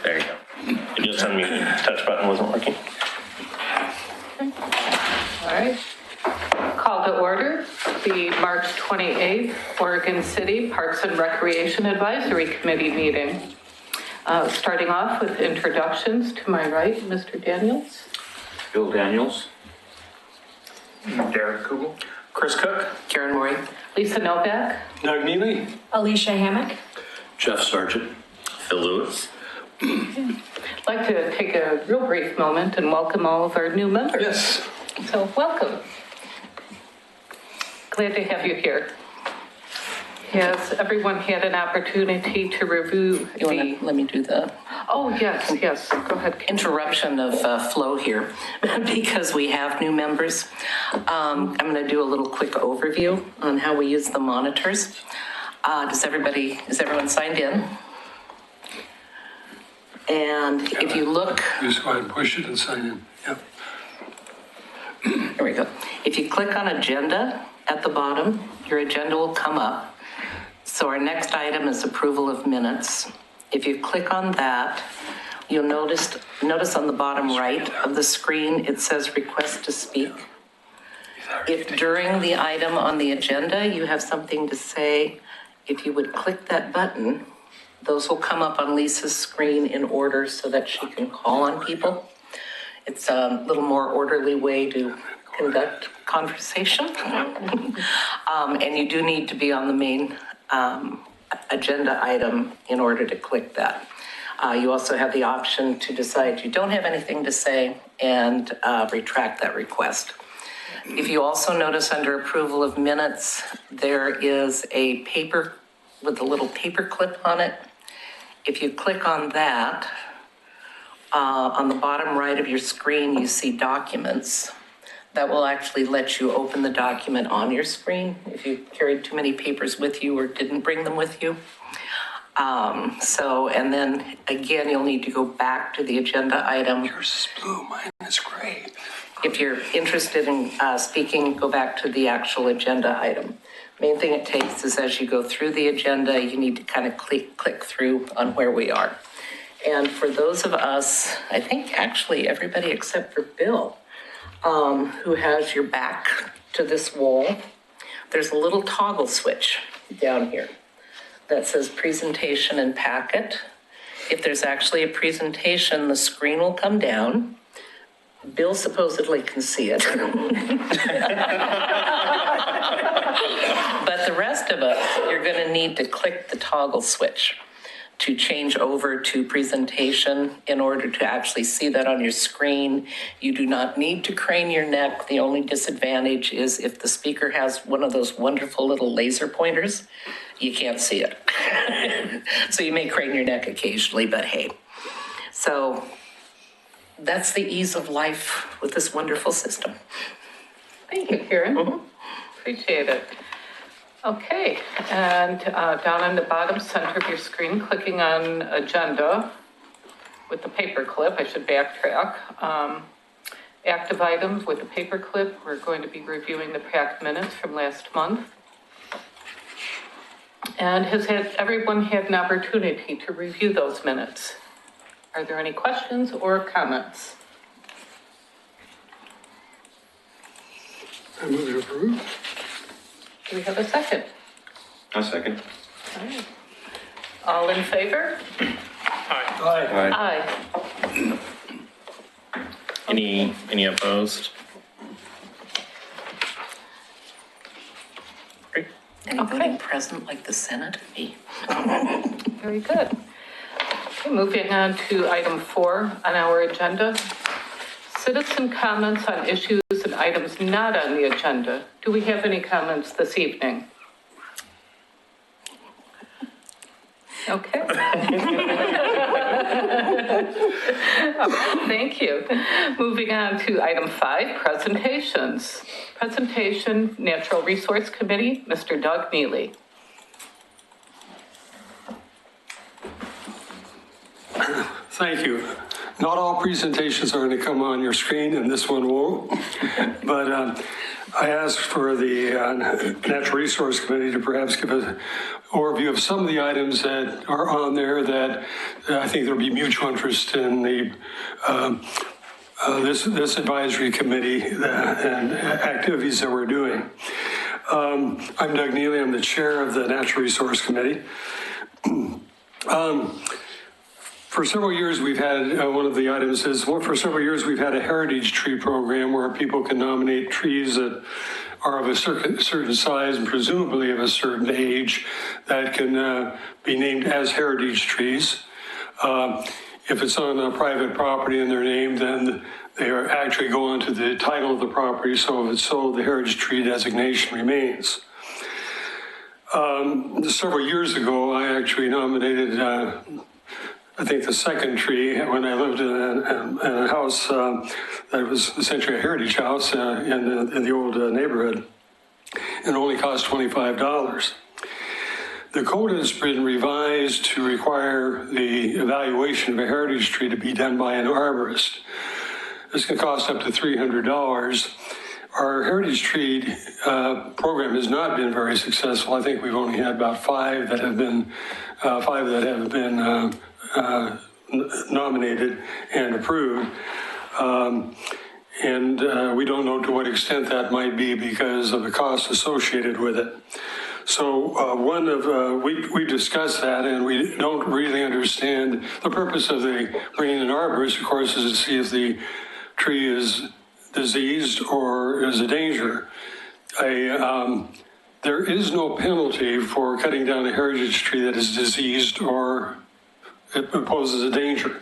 There you go. It just unmuted. Touch button wasn't working. All right. Call to order the March 28th Oregon City Parks and Recreation Advisory Committee meeting. Starting off with introductions, to my right, Mr. Daniels. Bill Daniels. Derek Kugel. Chris Cook. Karen Morey. Lisa Novak. Doug Neely. Alicia Hammock. Jeff Sargent. Phil Lewis. I'd like to take a real brief moment and welcome all of our new members. Yes. So welcome. Glad to have you here. Has everyone had an opportunity to review You want to let me do the Oh, yes, go ahead. interruption of flow here because we have new members. I'm going to do a little quick overview on how we use the monitors. Is everyone signed in? And if you look, Just go ahead and push it and sign in. Yep. here we go. If you click on agenda at the bottom, your agenda will come up. So our next item is approval of minutes. If you click on that, you'll notice on the bottom right of the screen, it says request to speak. If during the item on the agenda, you have something to say, if you would click that button, those will come up on Lisa's screen in order so that she can call on people. It's a little more orderly way to conduct conversation. And you do need to be on the main agenda item in order to click that. You also have the option to decide you don't have anything to say and retract that request. If you also notice under approval of minutes, there is a paper with a little paper clip on it. If you click on that, on the bottom right of your screen, you see documents. That will actually let you open the document on your screen if you carried too many papers with you or didn't bring them with you. And then again, you'll need to go back to the agenda item. Yours is blue, mine is gray. If you're interested in speaking, go back to the actual agenda item. Main thing it takes is as you go through the agenda, you need to kind of click through on where we are. And for those of us, I think actually everybody except for Bill, who has your back to this wall, there's a little toggle switch down here that says presentation and packet. If there's actually a presentation, the screen will come down. Bill supposedly can see it. But the rest of us, you're going to need to click the toggle switch to change over to presentation in order to actually see that on your screen. You do not need to crane your neck. The only disadvantage is if the speaker has one of those wonderful little laser pointers, you can't see it. So you may crane your neck occasionally, but hey. So that's the ease of life with this wonderful system. Thank you, Karen. Appreciate it. Okay, and down on the bottom center of your screen, clicking on agenda with the paper clip, I should backtrack. Active items with the paper clip, we're going to be reviewing the PAC minutes from last month. And has everyone had an opportunity to review those minutes? Are there any questions or comments? I move to approve. Do we have a second? A second. All right. All in favor? Aye. Aye. Any opposed? Anybody present like the Senate? Me. Very good. Okay, moving on to item 4 on our agenda. Citizen comments on issues and items not on the agenda. Do we have any comments this evening? Okay. Thank you. Moving on to item 5, presentations. Presentation, Natural Resource Committee, Mr. Doug Neely. Thank you. Not all presentations are going to come on your screen, and this one won't. But I asked for the Natural Resource Committee to perhaps give an overview of some of the items that are on there that I think there'll be mutual interest in the this advisory committee and activities that we're doing. I'm Doug Neely. I'm the chair of the Natural Resource Committee. For several years, we've had, one of the items is, well, for several years, we've had a heritage tree program where people can nominate trees that are of a certain size and presumably of a certain age that can be named as heritage trees. If it's on a private property and they're named, then they are actually go onto the title of the property. So if it's sold, the heritage tree designation remains. Several years ago, I actually nominated I think the second tree when I lived in a house that was essentially a heritage house in the old neighborhood, and only cost $25. The code has been revised to require the evaluation of a heritage tree to be done by an arborist. This can cost up to $300. Our heritage tree program has not been very successful. I think we've only had about five that have been nominated and approved. We don't know to what extent that might be because of the cost associated with it. So we discussed that, and we don't really understand the purpose of bringing an arborist, of course, is to see if the tree is diseased or is a danger. There is no penalty for cutting down a heritage tree that is diseased or it poses a danger.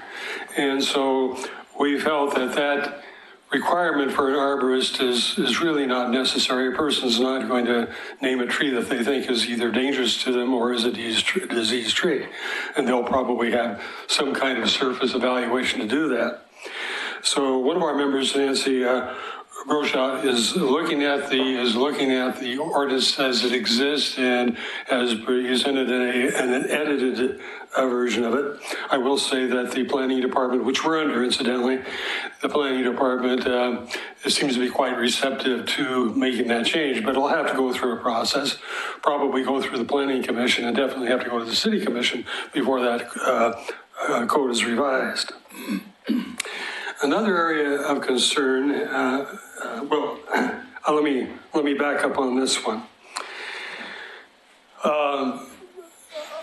And so we felt that requirement for an arborist is really not necessary. A person's not going to name a tree that they think is either dangerous to them or is a diseased tree. And they'll probably have some kind of surface evaluation to do that. So one of our members, Nancy Brocha, is looking at the ordinance as it exists and has presented an edited version of it. I will say that the planning department, which we're under incidentally, the planning department seems to be quite receptive to making that change, but it'll have to go through a process, probably go through the planning commission and definitely have to go to the city commission before that code is revised. Another area of concern, let me back up on this one.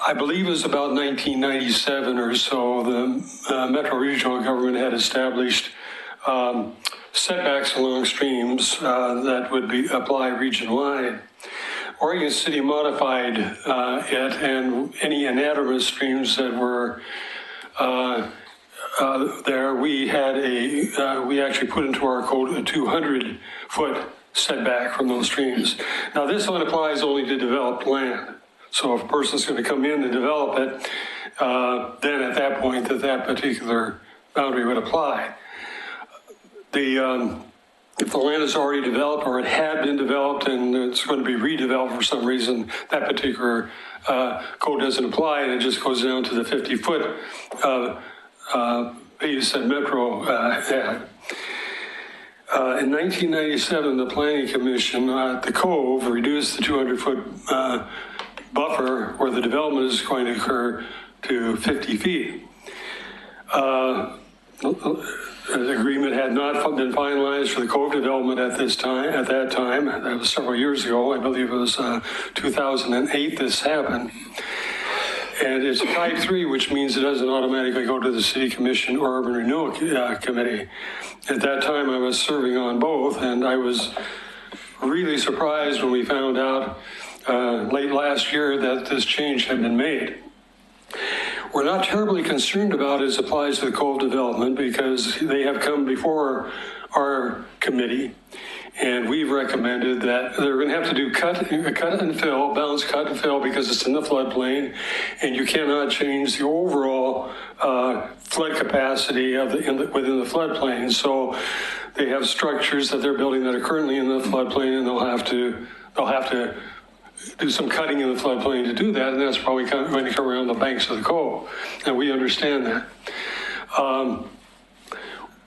I believe it was about 1997 or so, the Metro Regional Government had established setbacks along streams that would apply region-wide. Oregon City modified it, and any anadromous streams that were there, we actually put into our code a 200-foot setback from those streams. Now, this one applies only to developed land. So if a person's going to come in and develop it, then at that point that particular boundary would apply. If the land is already developed or it had been developed and it's going to be redeveloped for some reason, that particular code doesn't apply and it just goes down to the 50-foot piece that Metro had. In 1997, the Planning Commission at the Cove reduced the 200-foot buffer where the development is going to occur to 50 feet. The agreement had not been finalized for the Cove development at that time. That was several years ago. I believe it was 2008 this happened. And it's type 3, which means it doesn't automatically go to the City Commission or Urban Renewal Committee. At that time, I was serving on both, and I was really surprised when we found out late last year that this change had been made. We're not terribly concerned about it as applies to the Cove development because they have come before our committee, and we've recommended that they're going to have to do cut and fill, balance cut and fill, because it's in the floodplain, and you cannot change the overall flood capacity within the floodplain. So they have structures that they're building that are currently in the floodplain, and they'll have to do some cutting in the floodplain to do that, and that's probably going to come around the banks of the Cove, and we understand that.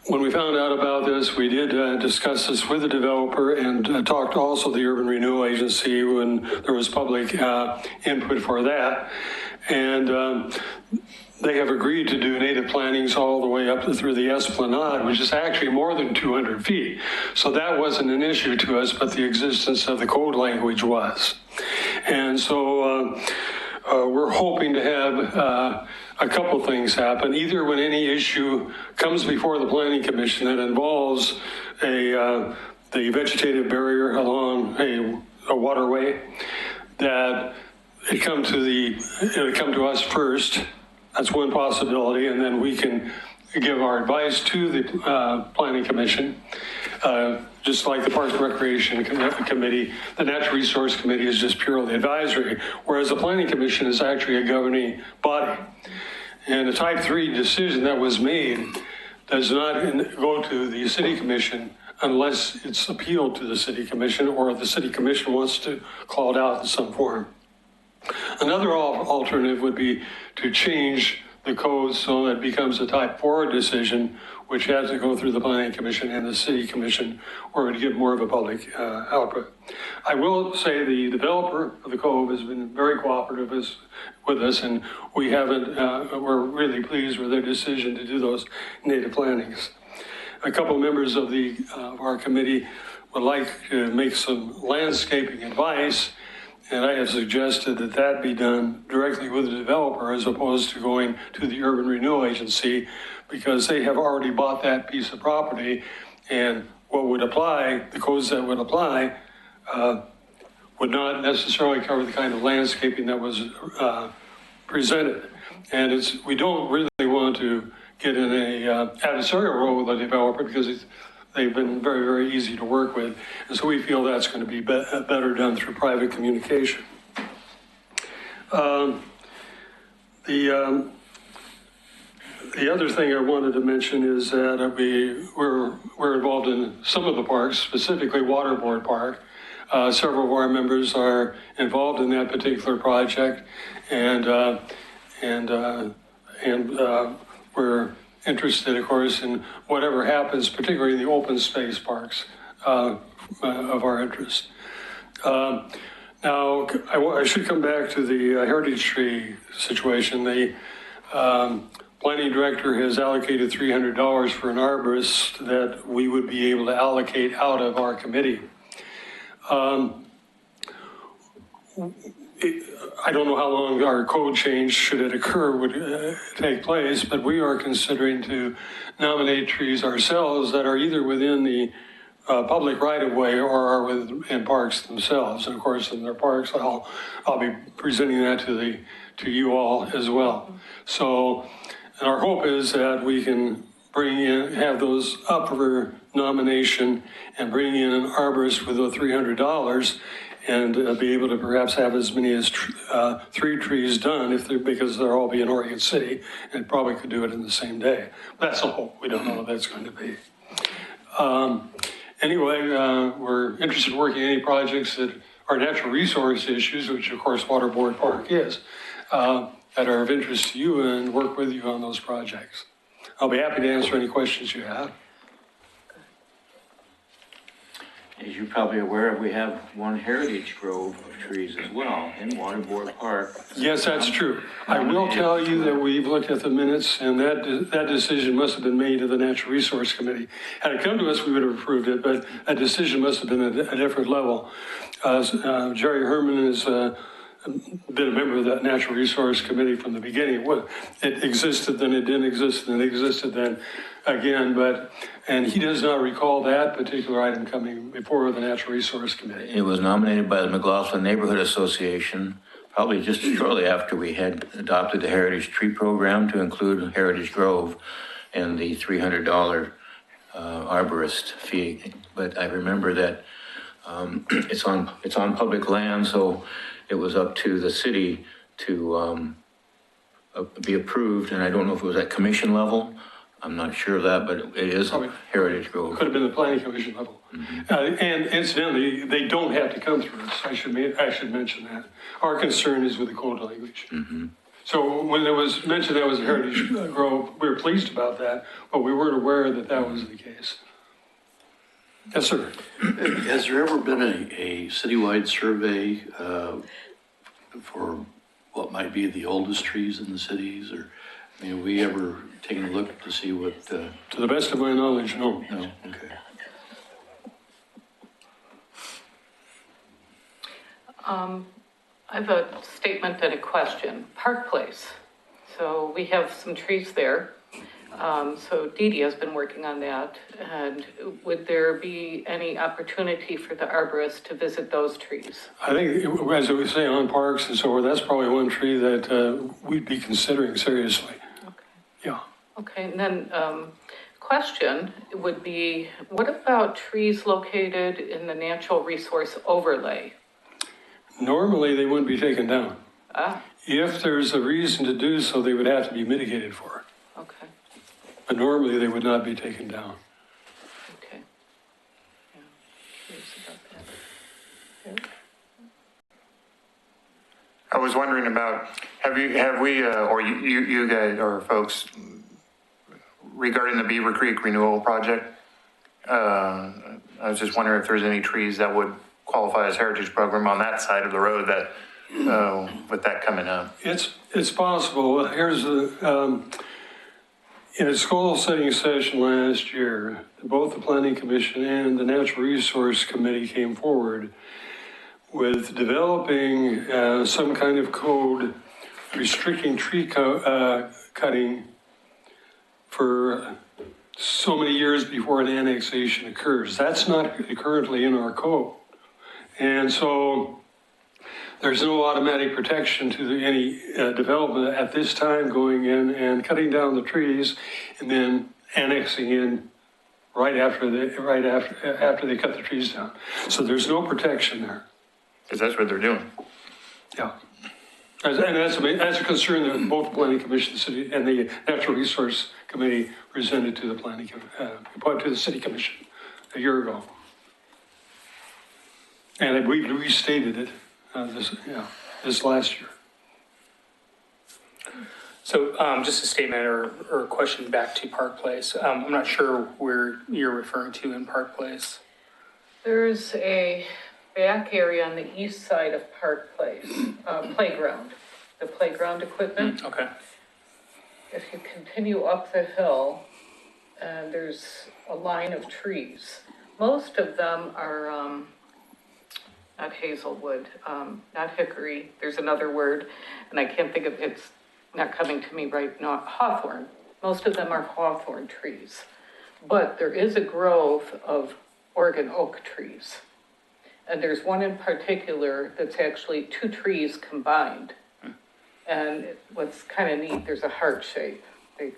when we found out about this, we did discuss this with the developer and talked also to the Urban Renewal Agency when there was public input for that. And they have agreed to do native plantings all the way up through the Esplanade, which is actually more than 200 feet. So that wasn't an issue to us, but the existence of the code language was. And so we're hoping to have a couple things happen, either when any issue comes before the Planning Commission that involves the vegetative barrier along a waterway, that it come to us first. That's one possibility, and then we can give our advice to the Planning Commission. Just like the Parks and Recreation Committee, the Natural Resource Committee is just purely advisory, whereas the Planning Commission is actually a governing body. And the type 3 decision that was made does not go to the City Commission unless it's appealed to the City Commission or the City Commission wants to call it out in some form. Another alternative would be to change the code so that it becomes a type 4 decision, which has to go through the Planning Commission and the City Commission, or would give more of a public output. I will say the developer of the Cove has been very cooperative with us, and we're really pleased with their decision to do those native plantings. A couple members of our committee would like to make some landscaping advice, and I have suggested that that be done directly with the developer as opposed to going to the Urban Renewal Agency, because they have already bought that piece of property, and what would apply, the codes that would apply, would not necessarily cover the kind of landscaping that was presented. And we don't really want to get in a adversarial role with the developer because they've been very, very easy to work with. And so we feel that's going to be better done through private communication. The other thing I wanted to mention is that we're involved in some of the parks, specifically Waterboard Park. Several of our members are involved in that particular project, and we're interested, of course, in whatever happens, particularly in the open space parks of our interest. Now, I should come back to the Heritage Tree situation. The planning director has allocated $300 for an arborist that we would be able to allocate out of our committee. I don't know how long our code change, should it occur, would take place, but we are considering to nominate trees ourselves that are either within the public right-of-way or are in parks themselves. And of course, in their parks, I'll be presenting that to you all as well. So, and our hope is that we can have those up for nomination and bring in an arborist with the $300 and be able to perhaps have as many as 3 trees done because they're all be in Oregon City, and probably could do it in the same day. That's a hope. We don't know what that's going to be. Anyway, we're interested in working any projects that are natural resource issues, which of course Waterboard Park is, that are of interest to you, and work with you on those projects. I'll be happy to answer any questions you have. As you're probably aware, we have one heritage grove of trees as well in Waterboard Park. Yes, that's true. I will tell you that we've looked at the minutes, and that decision must have been made to the Natural Resource Committee. Had it come to us, we would have approved it, but a decision must have been at a different level. Jerry Herman has been a member of that Natural Resource Committee from the beginning. It existed, then it didn't exist, and it existed then again, and he does not recall that particular item coming before the Natural Resource Committee. It was nominated by the McLaughlin Neighborhood Association, probably just shortly after we had adopted the Heritage Tree Program to include Heritage Grove and the $300 arborist fee. But I remember that it's on public land, so it was up to the city to be approved, and I don't know if it was at commission level. I'm not sure of that, but it is Heritage Grove. Could have been the Planning Commission level. Mm-hmm. And incidentally, they don't have to come through us. I should mention that. Our concern is with the code language. Mm-hmm. So when it was mentioned that was a heritage grove, we were pleased about that, but we weren't aware that that was the case. Yes, sir. Has there ever been a citywide survey for what might be the oldest trees in the cities? Or, I mean, have we ever taken a look to see what? To the best of my knowledge, no. No, okay. I have a statement and a question. Park Place. So we have some trees there. So Dee Dee has been working on that. And would there be any opportunity for the arborist to visit those trees? I think, as we say, on parks and so forth, that's probably one tree that we'd be considering seriously. Okay. Yeah. Okay, and then question would be, what about trees located in the natural resource overlay? Normally, they wouldn't be taken down. Ah, If there's a reason to do so, they would have to be mitigated for. okay, But normally, they would not be taken down. okay. Yeah, curious about that. Eric? I was wondering about, have we, or you guys, or folks, regarding the Beaver Creek Renewal Project, I was just wondering if there's any trees that would qualify as heritage program on that side of the road that, with that coming up. It's possible. Here's in a goal-setting session last year, both the Planning Commission and the Natural Resource Committee came forward with developing some kind of code restricting tree cutting for so many years before an annexation occurs. That's not currently in our code. And so there's no automatic protection to any development at this time going in and cutting down the trees and then annexing in right after they cut the trees down. So there's no protection there. Because that's what they're doing. Yeah. And that's a concern that both the Planning Commission, the city, and the Natural Resource Committee presented to the to the City Commission a year ago. And we restated it this last year. So just a statement or a question back to Park Place. I'm not sure where you're referring to in Park Place. There's a back area on the east side of Park Place, playground, the playground equipment. Okay. If you continue up the hill, there's a line of trees. Most of them are not hazelwood, not hickory. There's another word, and I can't think of it's not coming to me right now. Hawthorn. Most of them are hawthorn trees, but there is a grove of Oregon oak trees. And there's one in particular that's actually two trees combined. And what's kind of neat, there's a heart shape. I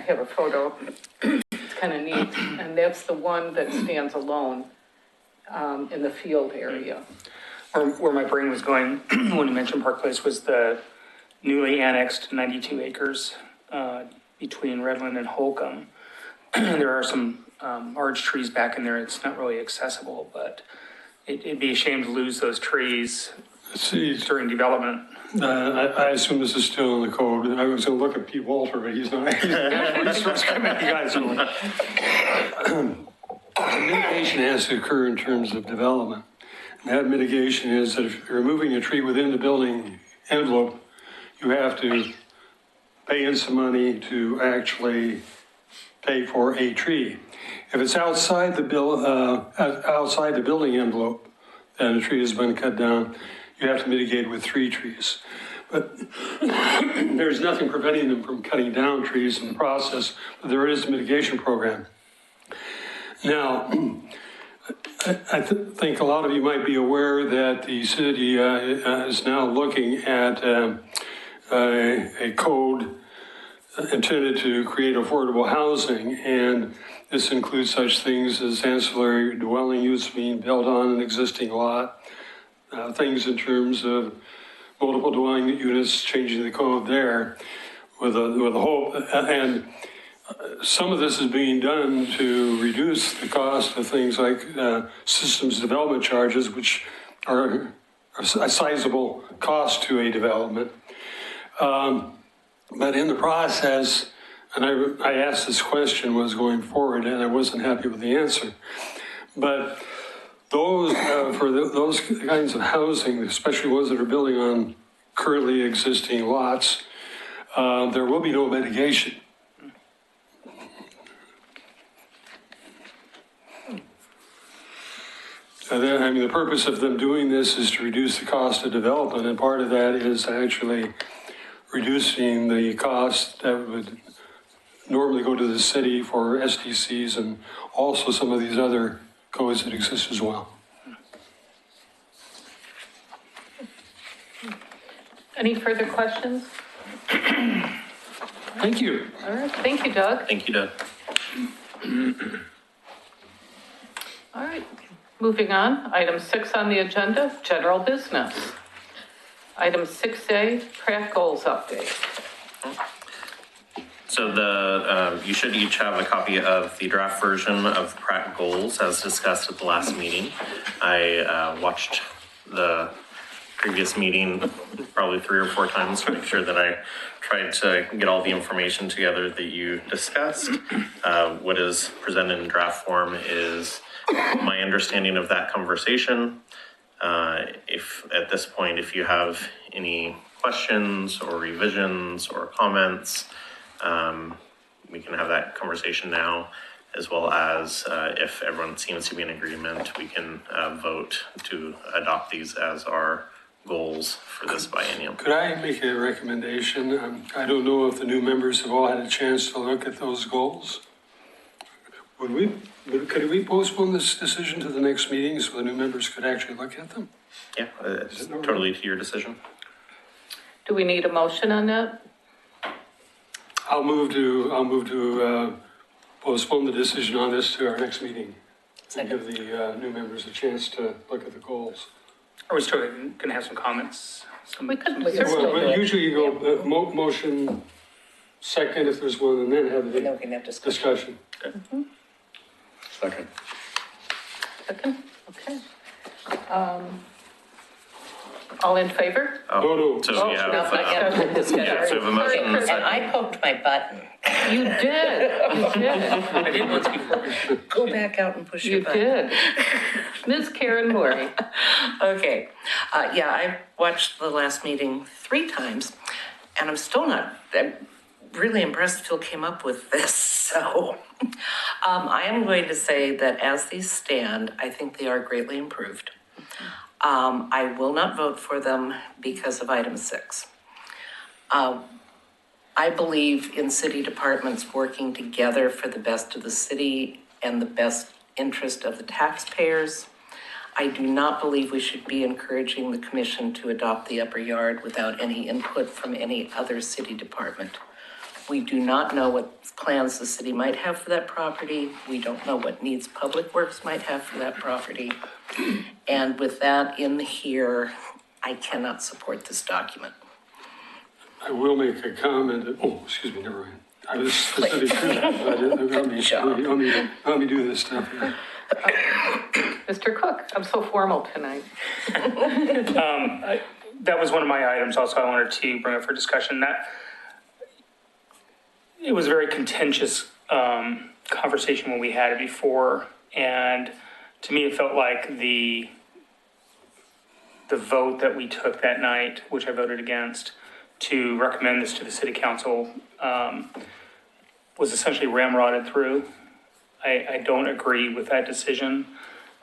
have a photo. It's kind of neat. And that's the one that stands alone in the field area. Where my brain was going when you mentioned Park Place was the newly annexed 92 acres between Redland and Holcomb. There are some large trees back in there. It's not really accessible, but it'd be a shame to lose those trees during development. I assume this is still in the code. I was going to look at Pete Walter, but he's not. He's the Resource Committee guy. So mitigation has to occur in terms of development. And that mitigation is that if you're removing a tree within the building envelope, you have to pay in some money to actually pay for a tree. If it's outside the building envelope, and a tree has been cut down, you have to mitigate with 3 trees. But there's nothing preventing them from cutting down trees in the process, but there is a mitigation program. Now, I think a lot of you might be aware that the city is now looking at a code intended to create affordable housing, and this includes such things as ancillary dwelling units being built on an existing lot, things in terms of multiple dwelling units, changing the code there with a hope. And some of this is being done to reduce the cost of things like systems development charges, which are a sizable cost to a development. But in the process, and I asked this question was going forward, and I wasn't happy with the answer. But those, those kinds of housing, especially ones that are building on currently existing lots, there will be no mitigation. I mean, the purpose of them doing this is to reduce the cost of development, and part of that is actually reducing the cost that would normally go to the city for SDCs and also some of these other codes that exist as well. Any further questions? Thank you. All right, thank you, Doug. Thank you, Doug. All right, moving on. Item 6 on the agenda, general business. Item 6A, Pratt goals update. So you should each have a copy of the draft version of Pratt goals as discussed at the last meeting. I watched the previous meeting probably 3 or 4 times to make sure that I tried to get all the information together that you discussed. What is presented in draft form is my understanding of that conversation. If at this point, if you have any questions or revisions or comments, we can have that conversation now, as well as if everyone seems to be in agreement, we can vote to adopt these as our goals for this biennium. Could I make a recommendation? I don't know if the new members have all had a chance to look at those goals. Could we postpone this decision to the next meeting so the new members could actually look at them? Yeah, it's totally to your decision. Do we need a motion on that? I'll move to postpone the decision on this to our next meeting. And give the new members a chance to look at the goals. Are we still going to have some comments? We could Well, certainly. usually you go motion second if there's one, and then have And then the we can have discussion. discussion. Second. Second, okay. All in favor? No. So we have, No, not yet. yeah, so we have a motion and a And second. I poked my button. You did, you did, I did once before. Go back out and push your you button. did. Ms. Karen Morey. Okay, yeah, I watched the last meeting 3 times, and I'm really impressed Phil came up with this, so. I am going to say that as these stand, I think they are greatly improved. I will not vote for them because of item 6. I believe in city departments working together for the best of the city and the best interest of the taxpayers. I do not believe we should be encouraging the commission to adopt the upper yard without any input from any other city department. We do not know what plans the city might have for that property. We don't know what needs Public Works might have for that property. And with that in here, I cannot support this document. I will make a comment. Excuse me, never mind. I was specific to that, but let me do this stuff here. Mr. Cook, I'm so formal tonight. That was one of my items also I wanted to bring up for discussion. It was a very contentious conversation when we had it before, and to me it felt like the vote that we took that night, which I voted against, to recommend this to the city council was essentially ramrodded through. I don't agree with that decision.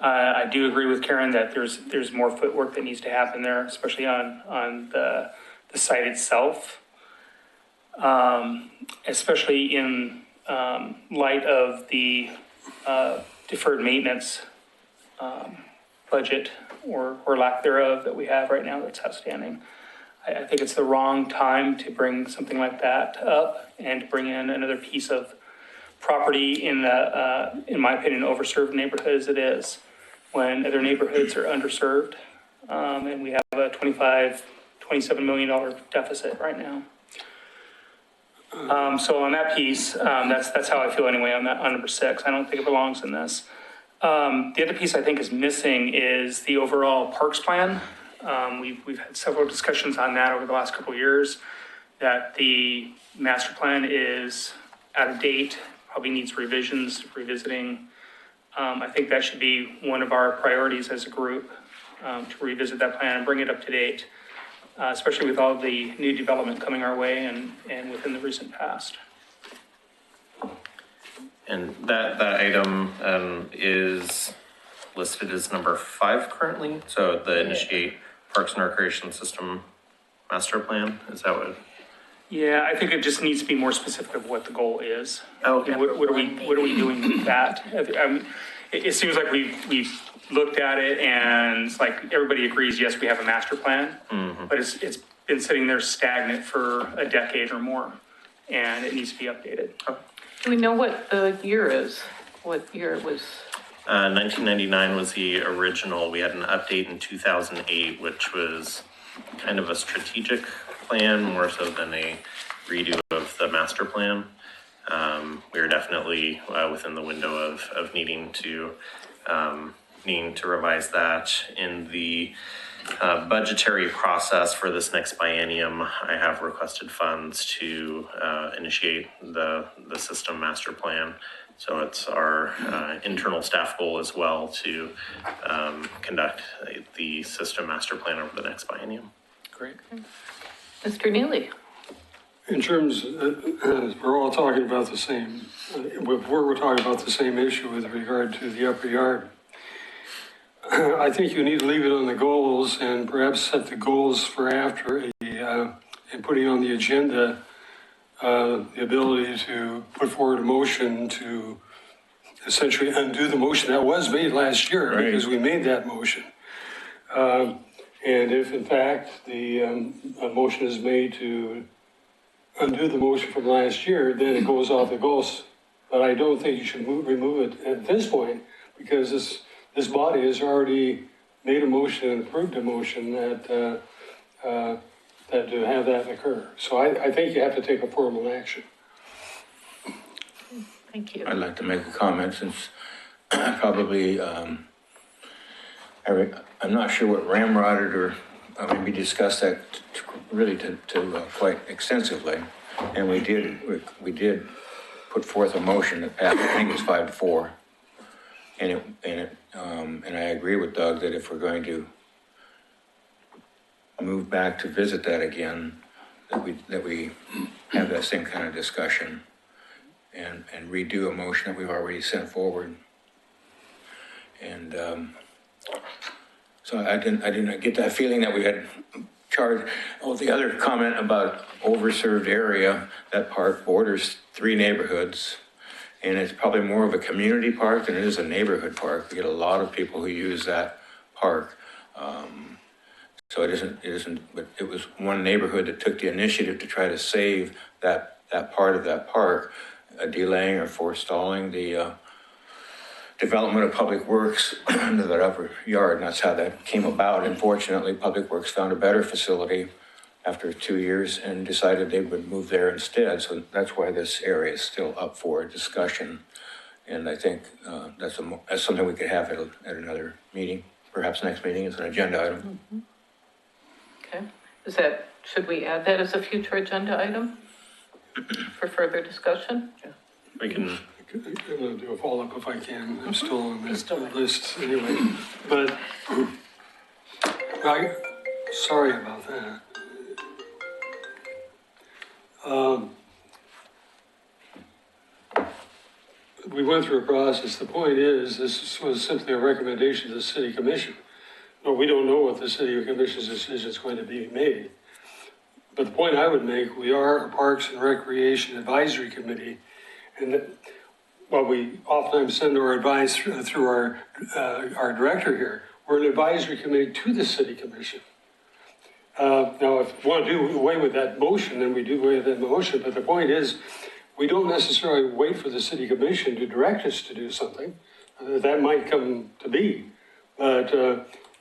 I do agree with Karen that there's more footwork that needs to happen there, especially on the site itself. Especially in light of the deferred maintenance budget or lack thereof that we have right now that's outstanding. I think it's the wrong time to bring something like that up and to bring in another piece of property in my opinion, overserved neighborhood as it is, when other neighborhoods are underserved. And we have a $27 million deficit right now. So on that piece, that's how I feel anyway on number 6. I don't think it belongs in this. The other piece I think is missing is the overall parks plan. We've had several discussions on that over the last couple of years. that the master plan is out of date, probably needs revisions, revisiting. I think that should be one of our priorities as a group, to revisit that plan and bring it up to date, especially with all the new development coming our way and within the recent past. And that item is listed as number 5 currently. So the initiate Parks and Recreation System Master Plan, is that what? Yeah, I think it just needs to be more specific of what the goal is. Oh, okay. And what are we doing with that? It seems like we've looked at it and it's like everybody agrees, yes, we have a master plan, but it's been sitting there stagnant for a decade or more, and it needs to be updated. Do we know what the year is? What year it was? 1999 was the original. We had an update in 2008, which was kind of a strategic plan more so than a redo of the master plan. We are definitely within the window of needing to revise that. In the budgetary process for this next biennium, I have requested funds to initiate the system master plan. So it's our internal staff goal as well to conduct the system master plan over the next biennium. Great. Mr. Neely? In terms, we're all talking about the same, we're talking about the same issue with regard to the upper yard. I think you need to leave it on the goals and perhaps set the goals for after and putting on the agenda, the ability to put forward a motion to essentially undo the motion that was made last year, Right. because we made that motion. And if in fact the a motion is made to undo the motion from last year, then it goes off the goals. But I don't think you should remove it at this point, because this body has already made a motion and approved a motion that to have that occur. So I think you have to take a formal action. Thank you. I'd like to make a comment since probably, I'm not sure what ramrodded or maybe discussed that really to quite extensively. And we did put forth a motion that passed, I think it's 5-4. And I agree with Doug that if we're going to move back to visit that again, that we have that same kind of discussion and redo a motion that we've already sent forward. And so I didn't get that feeling that we had charged. Oh, the other comment about overserved area, that park borders 3 neighborhoods. And it's probably more of a community park than it is a neighborhood park. We get a lot of people who use that park. So it isn't, but it was one neighborhood that took the initiative to try to save that part of that park, delaying or forestalling the development of Public Works into that upper yard. And that's how that came about. Unfortunately, Public Works found a better facility after 2 years and decided they would move there instead. So that's why this area is still up for discussion. And I think that's something we could have at another meeting, perhaps next meeting as an agenda item. Okay. Should we add that as a future agenda item for further discussion? We can, I'm going to do a follow-up if I can. I'm still on the list anyway. But sorry about that. We went through a process. The point is, this was simply a recommendation to the city commission. No, we don't know what the city commission's decision is going to be made. But the point I would make, we are a Parks and Recreation Advisory Committee, and that, while we oftentimes send our advice through our director here, we're an advisory committee to the city commission. Now, if we want to do away with that motion, then we do away with that motion. But the point is, we don't necessarily wait for the city commission to direct us to do something. That might come to be. But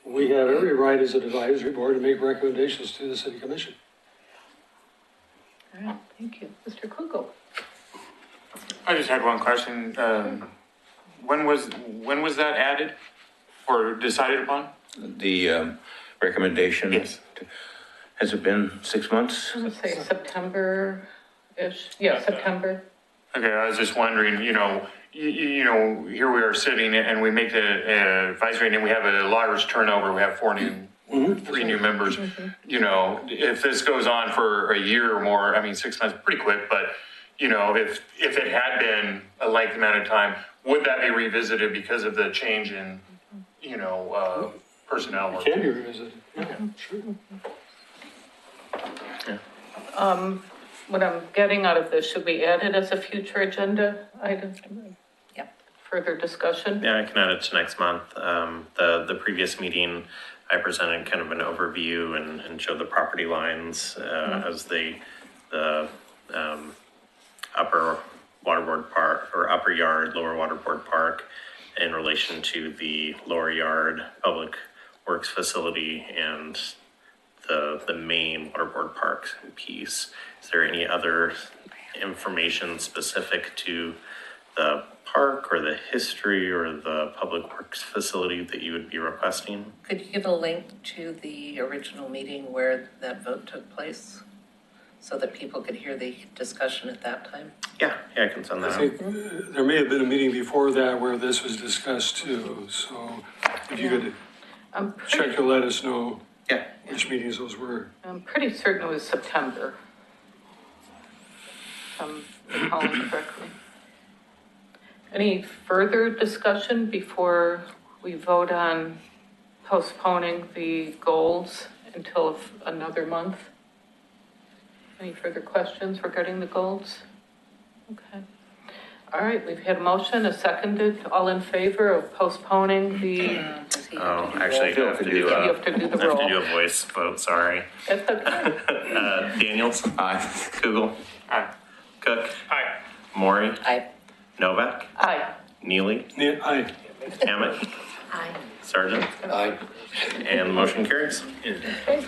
we have every right as an advisory board to make recommendations to the city commission. All right, thank you. Mr. Kugel? I just had one question. When was that added or decided upon? The recommendation. Yes. Has it been 6 months? I would say September-ish, yeah, September. Okay, I was just wondering, you know, here we are sitting and we make the advisory and we have a large turnover. We have three new members. You know, if this goes on for a year or more, I mean, 6 months, pretty quick, but if it had been a length amount of time, would that be revisited because of the change in, personnel? Or- Can be revisited, yeah, sure. What I'm getting out of this, should we add it as a future agenda item? Yep. Further discussion? Yeah, I can add it to next month. The previous meeting, I presented kind of an overview and showed the property lines as the upper waterboard park or upper yard, lower waterboard park in relation to the lower yard public works facility and the main waterboard park piece. Is there any other information specific to the park or the history or the public works facility that you would be requesting? Could you give a link to the original meeting where that vote took place so that people could hear the discussion at that time? Yeah, I can send I that out. think there may have been a meeting before that where this was discussed too, so if you could I'm check to let us know Yeah. which meetings those were. I'm pretty certain it was September. If I'm recalling correctly. Any further discussion before we vote on postponing the goals until another month? Any further questions regarding the goals? Okay. All right, we've had a motion, a seconded, all in favor of postponing the, Oh, actually, I have to do you have to do the I have roll. to do a voice vote, sorry. That's okay. Daniels? Aye. Kugel? Aye. Cook? Aye. Maury? Aye. Novak? Aye. Neely? Yeah, aye. Hammett? Aye. Sergeant? Aye. And the motion carries. Okay.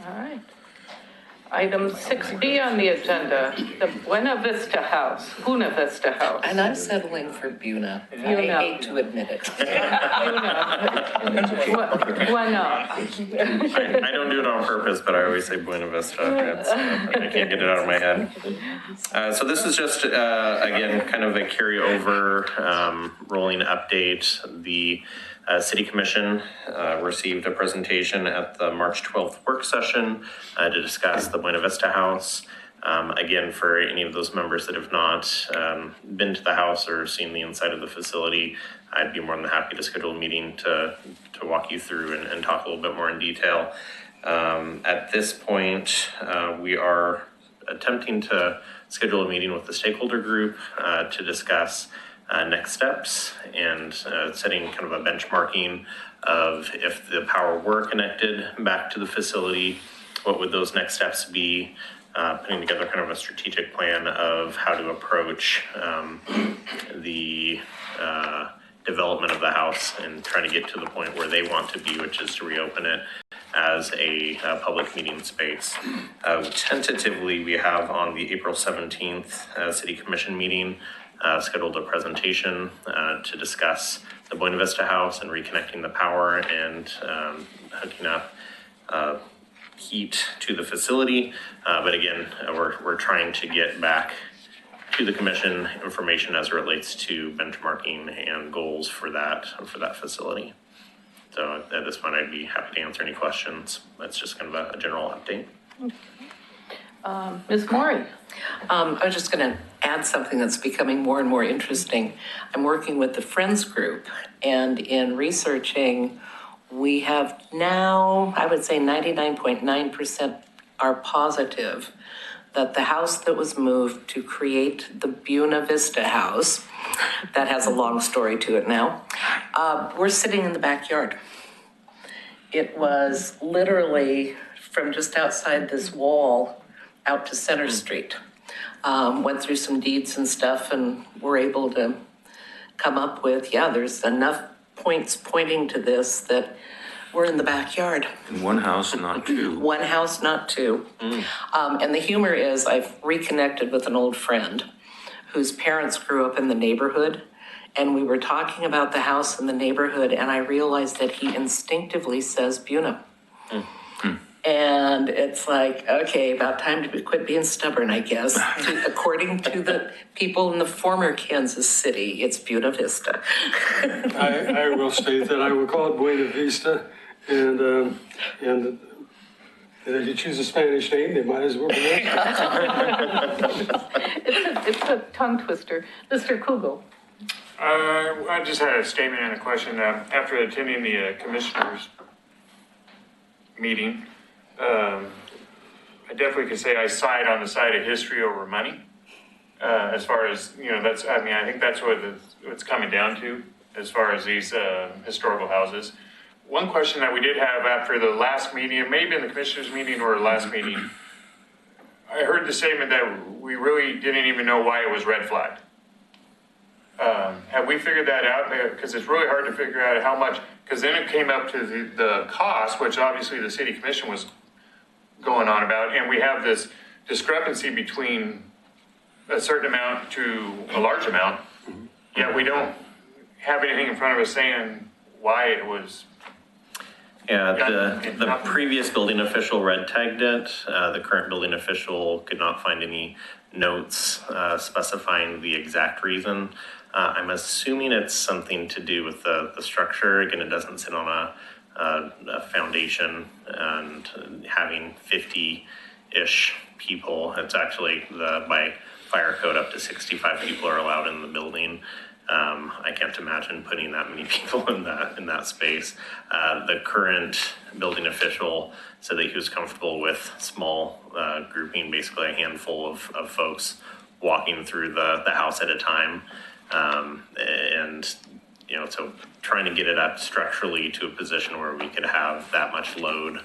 All right. Item 6B on the agenda, the Buena Vista House, Buena Vista House. And I'm settling for Buna. Buna. I hate to admit it. Buena. I don't do it on purpose, but I always say Buena Vista. I can't get it out of my head. So this is just, again, kind of a carryover, rolling update. The City Commission received a presentation at the March 12th work session to discuss the Buena Vista House. Again, for any of those members that have not been to the house or seen the inside of the facility, I'd be more than happy to schedule a meeting to walk you through and talk a little bit more in detail. At this point, we are attempting to schedule a meeting with the stakeholder group to discuss next steps and setting kind of a benchmarking of if the power were connected back to the facility, what would those next steps be? Putting together kind of a strategic plan of how to approach the development of the house and trying to get to the point where they want to be, which is to reopen it as a public meeting space. Tentatively, we have on the April 17th City Commission meeting scheduled a presentation to discuss the Buena Vista House and reconnecting the power and hooking up heat to the facility. But again, we're trying to get back to the commission information as it relates to benchmarking and goals for that facility. So at this point, I'd be happy to answer any questions. That's just kind of a general update. Ms. Maury? I was just going to add something that's becoming more and more interesting. I'm working with the Friends Group, and in researching, we have now, I would say 99.9% are positive that the house that was moved to create the Buena Vista House, that has a long story to it now, we're sitting in the backyard. It was literally from just outside this wall out to Center Street. Went through some deeds and stuff and were able to come up with, there's enough points pointing to this that we're in the backyard. In one house and not two. One house, not two. And the humor is I've reconnected with an old friend whose parents grew up in the neighborhood and we were talking about the house in the neighborhood, and I realized that he instinctively says Buna. And it's like, okay, about time to quit being stubborn, I guess. According to the people in the former Kansas City, it's Buena Vista. I will state that I will call it Buena Vista, and if you choose a Spanish name, they might as well be it. It's a tongue twister. Mr. Kugel. I just had a statement and a question. After attending the commissioners' meeting, I definitely could say I side on the side of history over money. As far as, I think that's what it's coming down to as far as these historical houses. One question that we did have after the last meeting, maybe in the commissioners' meeting or the last meeting, I heard the statement that we really didn't even know why it was red flagged. Have we figured that out? Because it's really hard to figure out how much, because then it came up to the cost, which obviously the city commission was going on about, and we have this discrepancy between a certain amount to a large amount, yet we don't have anything in front of us saying why it was. Yeah, the previous building official red tagged it. The current building official could not find any notes specifying the exact reason. I'm assuming it's something to do with the structure. Again, it doesn't sit on a foundation, and having 50-ish people, it's actually by fire code up to 65 people are allowed in the building. I can't imagine putting that many people in that space. The current building official said that he was comfortable with small grouping, basically a handful of folks walking through the house at a time. So trying to get it up structurally to a position where we could have that much load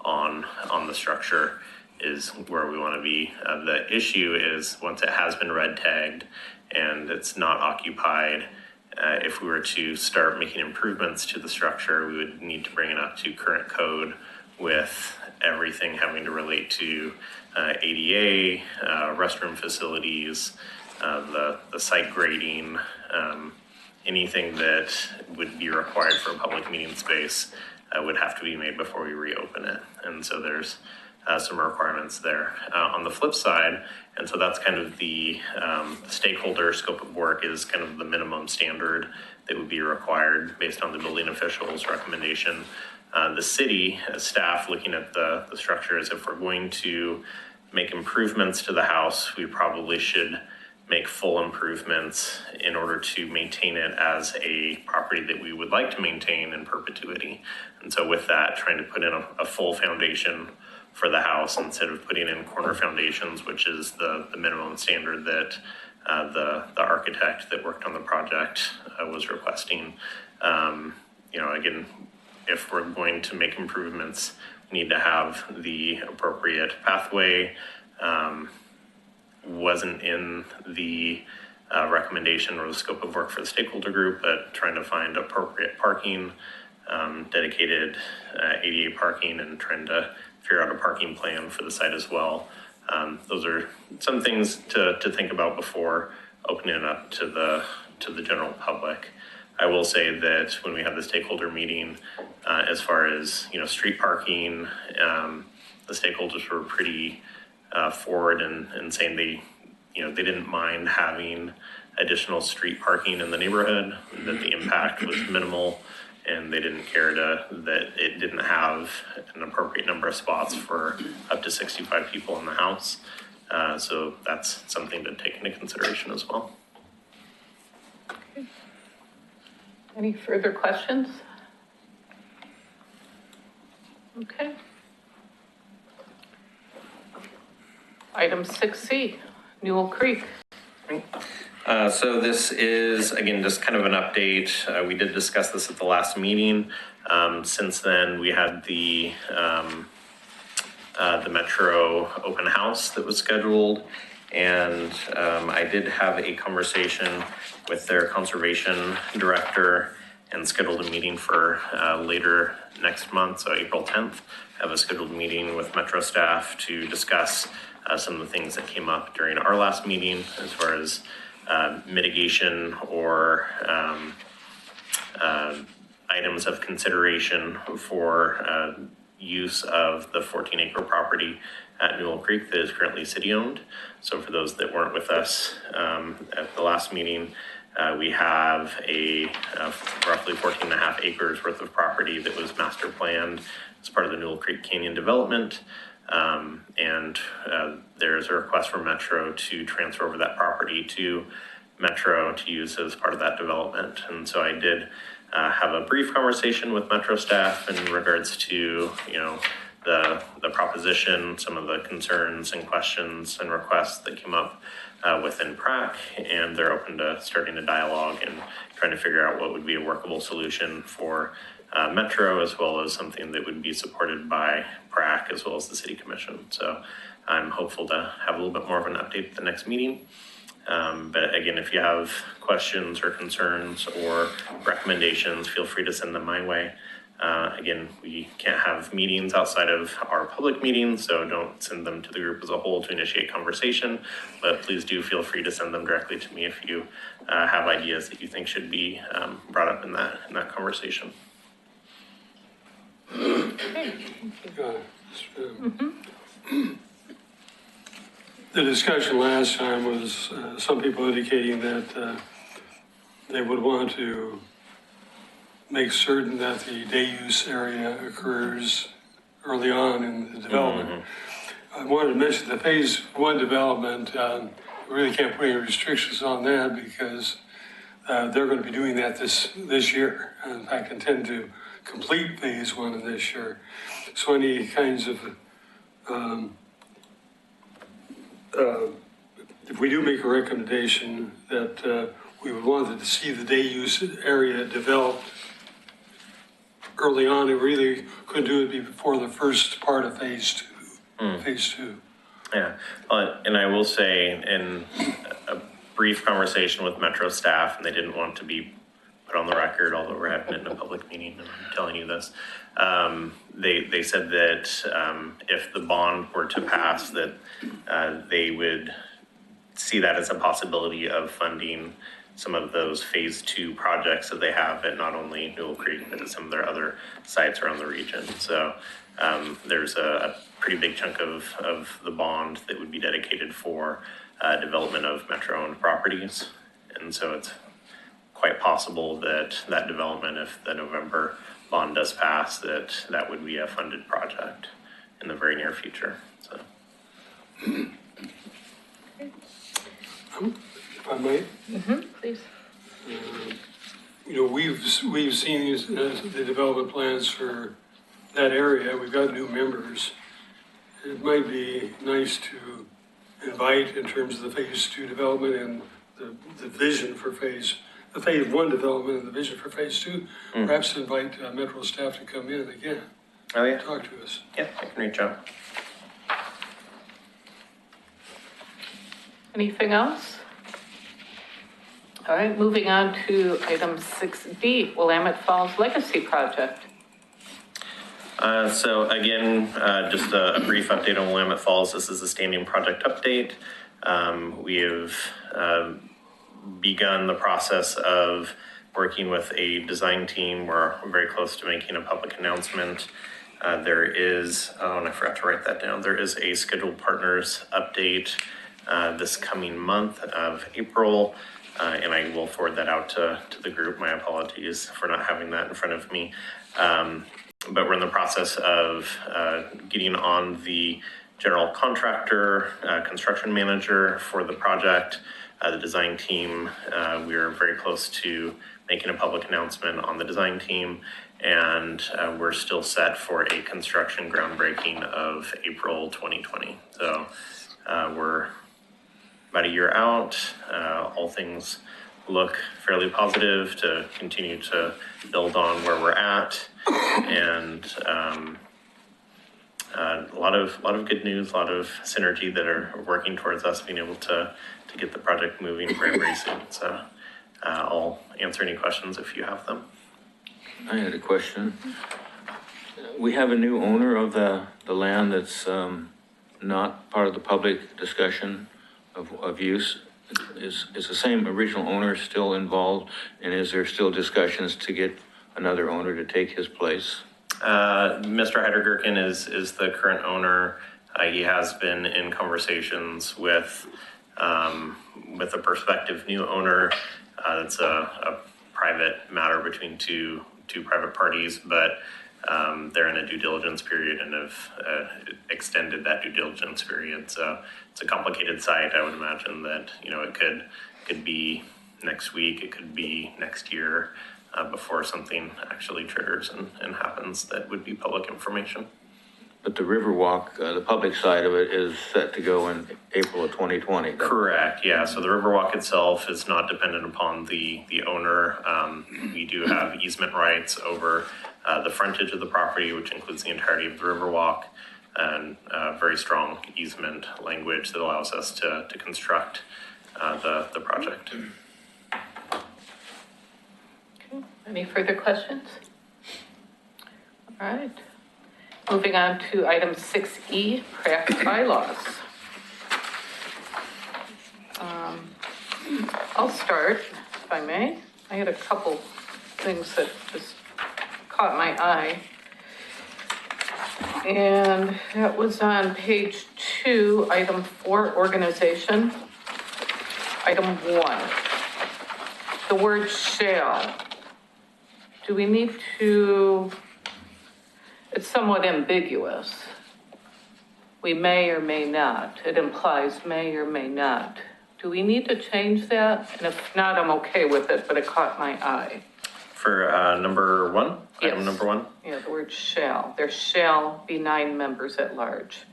on the structure is where we want to be. The issue is once it has been red tagged and it's not occupied, if we were to start making improvements to the structure, we would need to bring it up to current code with everything having to relate to ADA, restroom facilities, the site grading, anything that would be required for a public meeting space would have to be made before we reopen it. And so there's some requirements there. On the flip side, and so that's kind of the stakeholder scope of work is kind of the minimum standard that would be required based on the building official's recommendation. The city staff looking at the structure is if we're going to make improvements to the house, we probably should make full improvements in order to maintain it as a property that we would like to maintain in perpetuity. And so with that, trying to put in a full foundation for the house instead of putting in corner foundations, which is the minimum standard that the architect that worked on the project was requesting. Again, if we're going to make improvements, we need to have the appropriate pathway. Wasn't in the recommendation or the scope of work for the stakeholder group, but trying to find appropriate parking, dedicated ADA parking, and trying to figure out a parking plan for the site as well. Those are some things to think about before opening it up to the general public. I will say that when we had the stakeholder meeting, as far as street parking, the stakeholders were pretty forward and saying they didn't mind having additional street parking in the neighborhood, that the impact was minimal, and they didn't care that it didn't have an appropriate number of spots for up to 65 people in the house. So that's something to take into consideration as well. Any further questions? Okay. Item 6C, Newell Creek. So this is, again, just kind of an update. We did discuss this at the last meeting. Since then, we had the Metro open house that was scheduled. And I did have a conversation with their conservation director and scheduled a meeting for later next month, so April 10th. I have a scheduled meeting with Metro staff to discuss some of the things that came up during our last meeting as far as mitigation or items of consideration for use of the 14-acre property at Newell Creek that is currently city-owned. So for those that weren't with us at the last meeting, we have a roughly 14.5 acres worth of property that was master planned as part of the Newell Creek Canyon development. And there's a request from Metro to transfer over that property to Metro to use as part of that development. And so I did have a brief conversation with Metro staff in regards to, the proposition, some of the concerns and questions and requests that came up within PRAC, and they're open to starting a dialogue and trying to figure out what would be a workable solution for Metro, as well as something that would be supported by PRAC as well as the City Commission. So I'm hopeful to have a little bit more of an update at the next meeting. But again, if you have questions or concerns or recommendations, feel free to send them my way. Again, we can't have meetings outside of our public meetings, so don't send them to the group as a whole to initiate conversation, but please do feel free to send them directly to me if you have ideas that you think should be brought up in that conversation. The discussion last time was some people indicating that they would want to make certain that the day use area occurs early on in the development. I wanted to mention the phase 1 development, we really can't put any restrictions on that because they're going to be doing that this year. In fact, intend to complete phase 1 of this year. So any kinds of, if we do make a recommendation that we would want to see the day use area developed early on, it really could do it before the first part of phase 2. Phase 2. Yeah, and I will say in a brief conversation with Metro staff, and they didn't want to be put on the record, although we're having it in a public meeting and I'm telling you this, they said that if the bond were to pass, that they would see that as a possibility of funding some of those phase 2 projects that they have at not only Newell Creek, but at some of their other sites around the region. So there's a pretty big chunk of the bond that would be dedicated for development of Metro-owned properties. And so it's quite possible that that development, if the November bond does pass, that would be a funded project in the very near future. So. If I might. Please. We've seen the development plans for that area. We've got new members. It might be nice to invite, in terms of the phase 2 development and the vision for the phase 1 development and the vision for phase 2, perhaps invite Metro staff to come in again. Oh yeah. Talk to us. Yeah, I can reach out. Anything else? All right, moving on to item 6B, Willamette Falls Legacy Project. So again, just a brief update on Willamette Falls. This is a standing project update. We have begun the process of working with a design team. We're very close to making a public announcement. There is, and I forgot to write that down, there is a scheduled partners update this coming month of April. And I will forward that out to the group. My apologies for not having that in front of me. But we're in the process of getting on the general contractor, construction manager for the project, the design team. We are very close to making a public announcement on the design team, and we're still set for a construction groundbreaking of April 2020. So we're about a year out. All things look fairly positive to continue to build on where we're at, and a lot of good news, a lot of synergy that are working towards us being able to get the project moving very, very soon. So I'll answer any questions if you have them. I had a question. We have a new owner of the land that's not part of the public discussion of use. is the same original owner still involved? And is there still discussions to get another owner to take his place? Mr. Heidergerken is the current owner. He has been in conversations with a prospective new owner. It's a private matter between two private parties, but they're in a due diligence period and have extended that due diligence period. So it's a complicated site. I would imagine that, it could be next week, it could be next year before something actually triggers and happens that would be public information. But the Riverwalk, the public side of it is set to go in April of 2020. Correct, yeah. So the Riverwalk itself is not dependent upon the owner. We do have easement rights over the frontage of the property, which includes the entirety of the Riverwalk, and very strong easement language that allows us to construct the project. Okay. Any further questions? All right. Moving on to item 6E, craft bylaws. I'll start, if I may. I had a couple things that just caught my eye. And that was on page 2, item 4, organization. Item 1, the word shall. Do we need to, it's somewhat ambiguous. We may or may not. It implies may or may not. Do we need to change that? And if not, I'm okay with it, but it caught my eye. For number 1, item Yes. number 1? Yeah, the word shall. There shall be 9 members at large.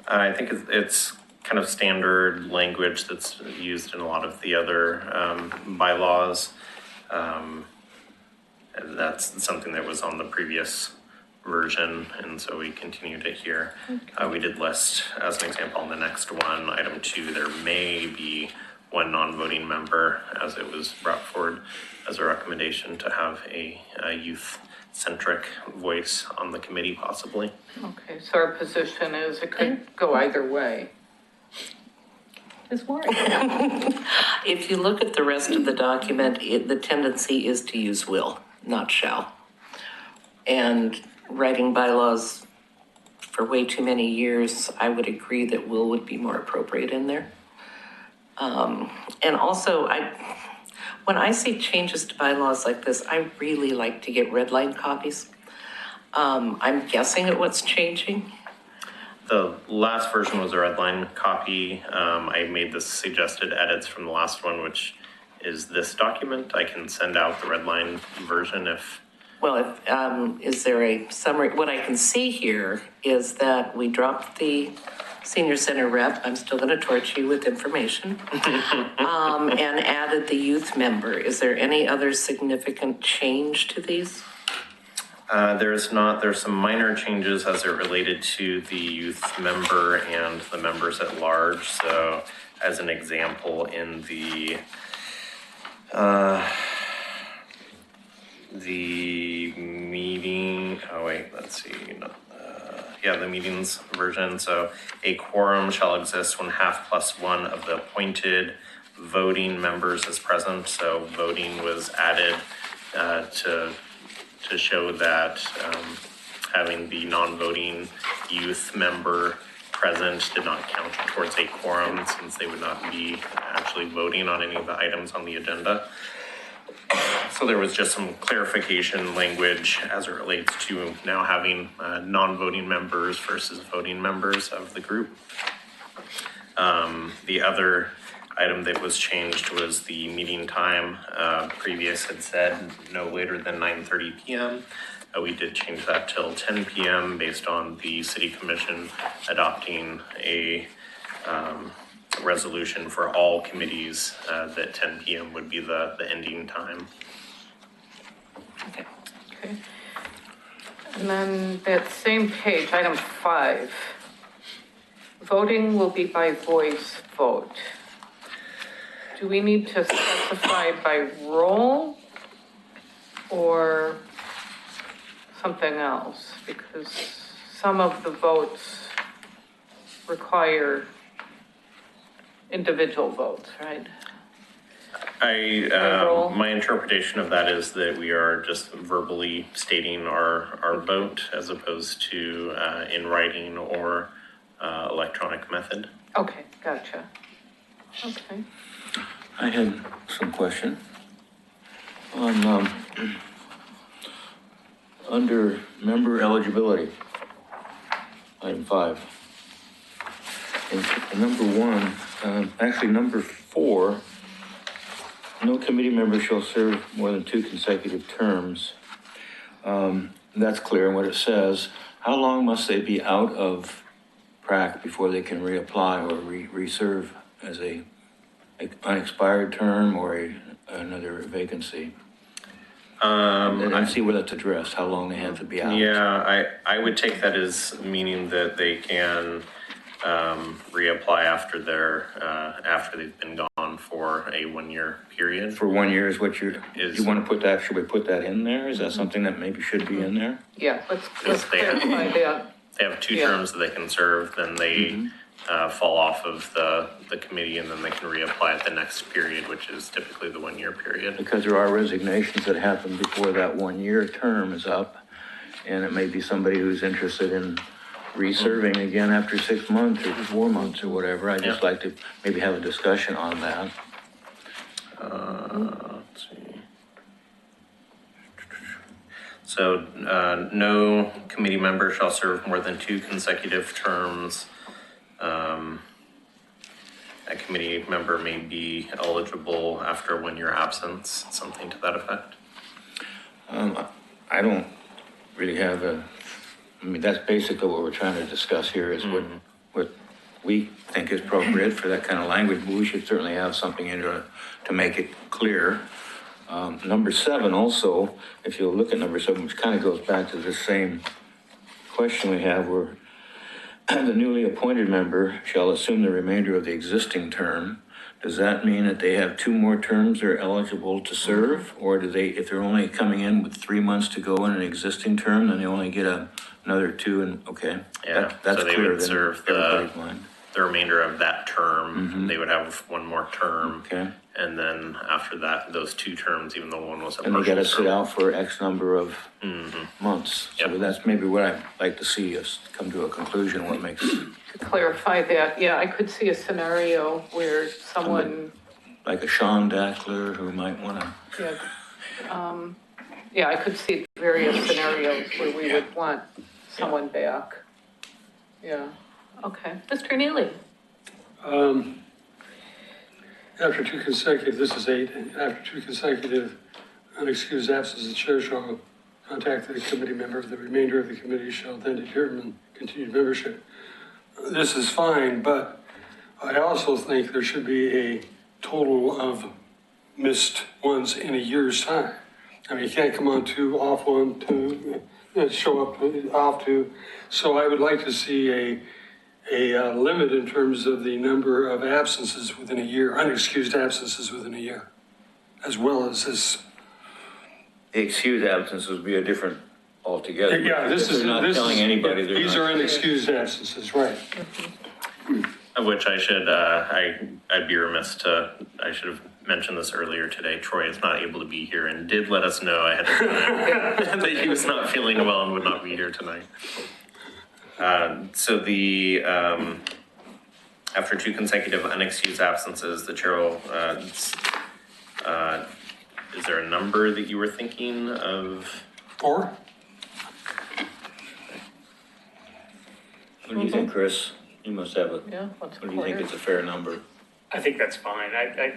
I think it's kind of standard language that's used in a lot of the other bylaws. And that's something that was on the previous version, and so we continue to hear. We did list, as an example, on the next one, item 2, there may be 1 non-voting member, as it was brought forward as a recommendation to have a youth-centric voice on the committee, possibly. Okay, so our position is it could go either way. Ms. Warren? If you look at the rest of the document, the tendency is to use will, not shall. And writing bylaws for way too many years, I would agree that will would be more appropriate in there. And also, when I see changes to bylaws like this, I really like to get red line copies. I'm guessing at what's changing. The last version was a red line copy. I made the suggested edits from the last one, which is this document. I can send out the red line version if... Well, is there a summary? What I can see here is that we dropped the senior center rep. I'm still going to torch you with information. And added the youth member. Is there any other significant change to these? There's some minor changes as it related to the youth member and the members at large. So as an example, in the meeting, the meetings version. So a quorum shall exist when half plus 1 of the appointed voting members is present. So voting was added to show that having the non-voting youth member present did not count towards a quorum, since they would not be actually voting on any of the items on the agenda. So there was just some clarification language as it relates to now having non-voting members versus voting members of the group. The other item that was changed was the meeting time. Previous had said no later than 9:30 p.m. We did change that till 10 p.m. based on the city commission adopting a resolution for all committees that 10 p.m. would be the ending time. Okay. And then that same page, item 5. Voting will be by voice vote. Do we need to specify by roll or something else? Because some of the votes require individual votes, right? I, my interpretation of that is that we are just verbally stating our vote as opposed to in writing or electronic method. Okay, gotcha. Okay. I had some question on, under member eligibility, item 5. In number 1, actually number 4, no committee member shall serve more than 2 consecutive terms. That's clear in what it says. How long must they be out of PrAC before they can reapply or reserve as a unexpired term or another vacancy? And I see where that's addressed, how long they have to be out. Yeah, I would take that as meaning that they can reapply after after they've been gone for a 1-year period. For 1 year is what you want to put that, should we put that in there? Is that something that maybe should be in there? Yeah, let's they have- clarify that. They have 2 Yeah. terms that they can serve, then they fall off of the committee and then they can reapply at the next period, which is typically the 1-year period. Because there are resignations that happen before that 1-year term is up. And it may be somebody who's interested in reserving again after 6 months or 4 months or whatever. I'd just Yeah. like to maybe have a discussion on that. Let's see. So, no committee member shall serve more than 2 consecutive terms. A committee member may be eligible after a 1-year absence, something to that effect. I don't really have I mean, that's basically what we're trying to discuss here is what we think is appropriate for that kind of language, but we should certainly have something in there to make it clear. Number 7 also, if you look at number 7, which kind of goes back to the same question we have where the newly appointed member shall assume the remainder of the existing term. Does that mean that they have 2 more terms they're eligible to serve? Or do they, if they're only coming in with 3 months to go in an existing term, then they only get another 2 and, okay. Yeah, That's so they clear would then in serve everybody's mind. the remainder of that term. They would have 1 more term. Okay. And then after that, those 2 terms, even though one was a And they partial gotta sit term. out for X number of months. So Yep. that's maybe what I'd like to see us come to a conclusion, what makes, To clarify that, yeah, I could see a scenario where someone, like a Sean Dackler who might wanna, yeah, I could see various scenarios where we would want someone back. Yeah, okay. Mr. Neely? After 2 consecutive, this is 8, after 2 consecutive unexcused absences, the chair shall contact the committee member. The remainder of the committee shall then determine continued membership. This is fine, but I also think there should be a total of missed ones in a year's time. I mean, you can't come on 2, off 1, 2, show up off 2. So I would like to see a limit in terms of the number of absences within a year, unexcused absences within a year, as well as this. the excused absence would be a different altogether. Yeah, this is. They're not this telling is- anybody they're These not- are unexcused absences, right. Of which I should, I'd be remiss I should have mentioned this earlier today. Troy is not able to be here and did let us know ahead of time that he was not feeling well and would not be here tonight. So after 2 consecutive unexcused absences, the chair will, is there a number that you were thinking of? 4? What do you think, Chris? You must have a, Yeah, what's what do you think clear? is a fair number? I think that's fine. Are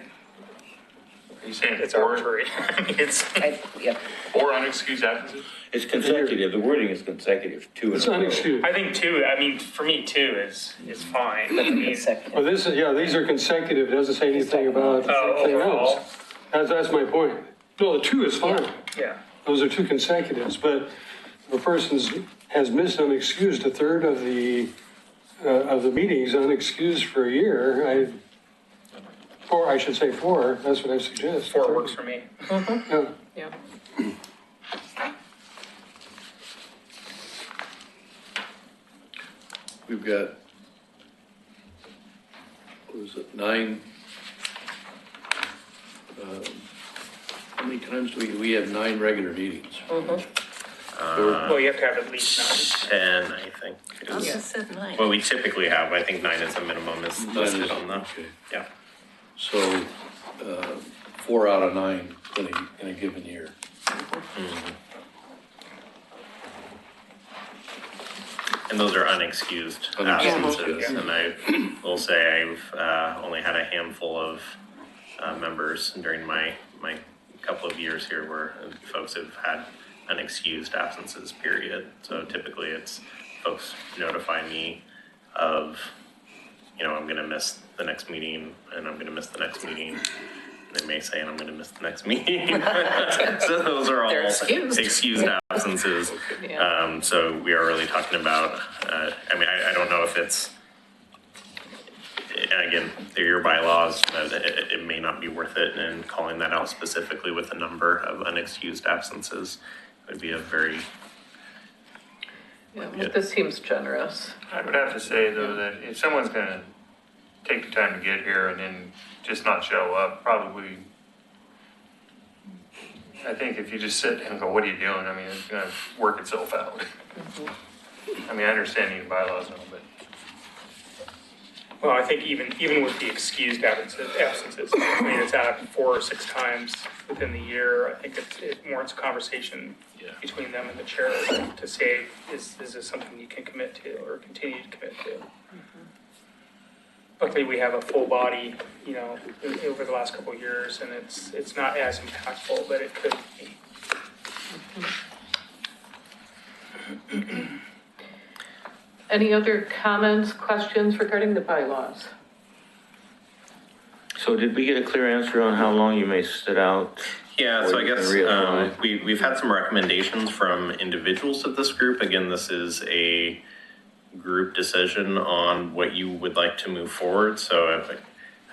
you saying It's 4, arbitrary. I mean, it's, 4 unexcused absences? It's consecutive, the wording is consecutive, 2 in It's a row. unexcused. I think 2, I mean, for me, 2 is fine. I mean, Well, this is, yeah, these are consecutive, doesn't say anything about Oh, anything overall. else. That's my point. No, the 2 is fine. yeah. Those are 2 consecutives, but if a person has missed unexcused a third of the meetings unexcused for a year, 4, I should say 4, that's what I suggest. 4 works for me. Yeah. Yeah, We've got was it 9? How many times do we have 9 regular meetings? Well, you have to have at least 9. 10, I think. I is- just said 9. Well, we typically have, I think 9 is the minimum is listed on the, Okay. yeah. So, 4 out of 9 in a given year. And those are unexcused Unexcused, absences. yes. And I will say I've only had a handful of members during my couple of years here where folks have had unexcused absences, period. So typically it's folks notify me of, I'm going to miss the next meeting and I'm going to miss the next meeting. They may say, and I'm going to miss the next meeting. So those are all They're excused. excused absences. Yeah. So we are really talking about, I don't know if it's, and again, they're your bylaws, but it may not be worth it, and calling that out specifically with a number of unexcused absences would be a very, Yeah, but this seems generous. I would have to say though that if someone's gonna take the time to get here and then just not show up, probably, I think if you just sit and go, what are you doing? I mean, it's gonna work itself out. I mean, I understand you bylaws and all, but Well, I think even with the excused absences, I mean, it's out 4 or 6 times within the year. I think it warrants a conversation between them and the chair to say, is this something you can commit to or continue to commit to? Luckily, we have a full body, over the last couple of years, and it's not as impactful, but it could be. Any other comments, questions regarding the bylaws? So did we get a clear answer on how long you may sit out? yeah, so Or I you can guess reapply? we've had some recommendations from individuals of this group. Again, this is a group decision on what you would like to move forward. So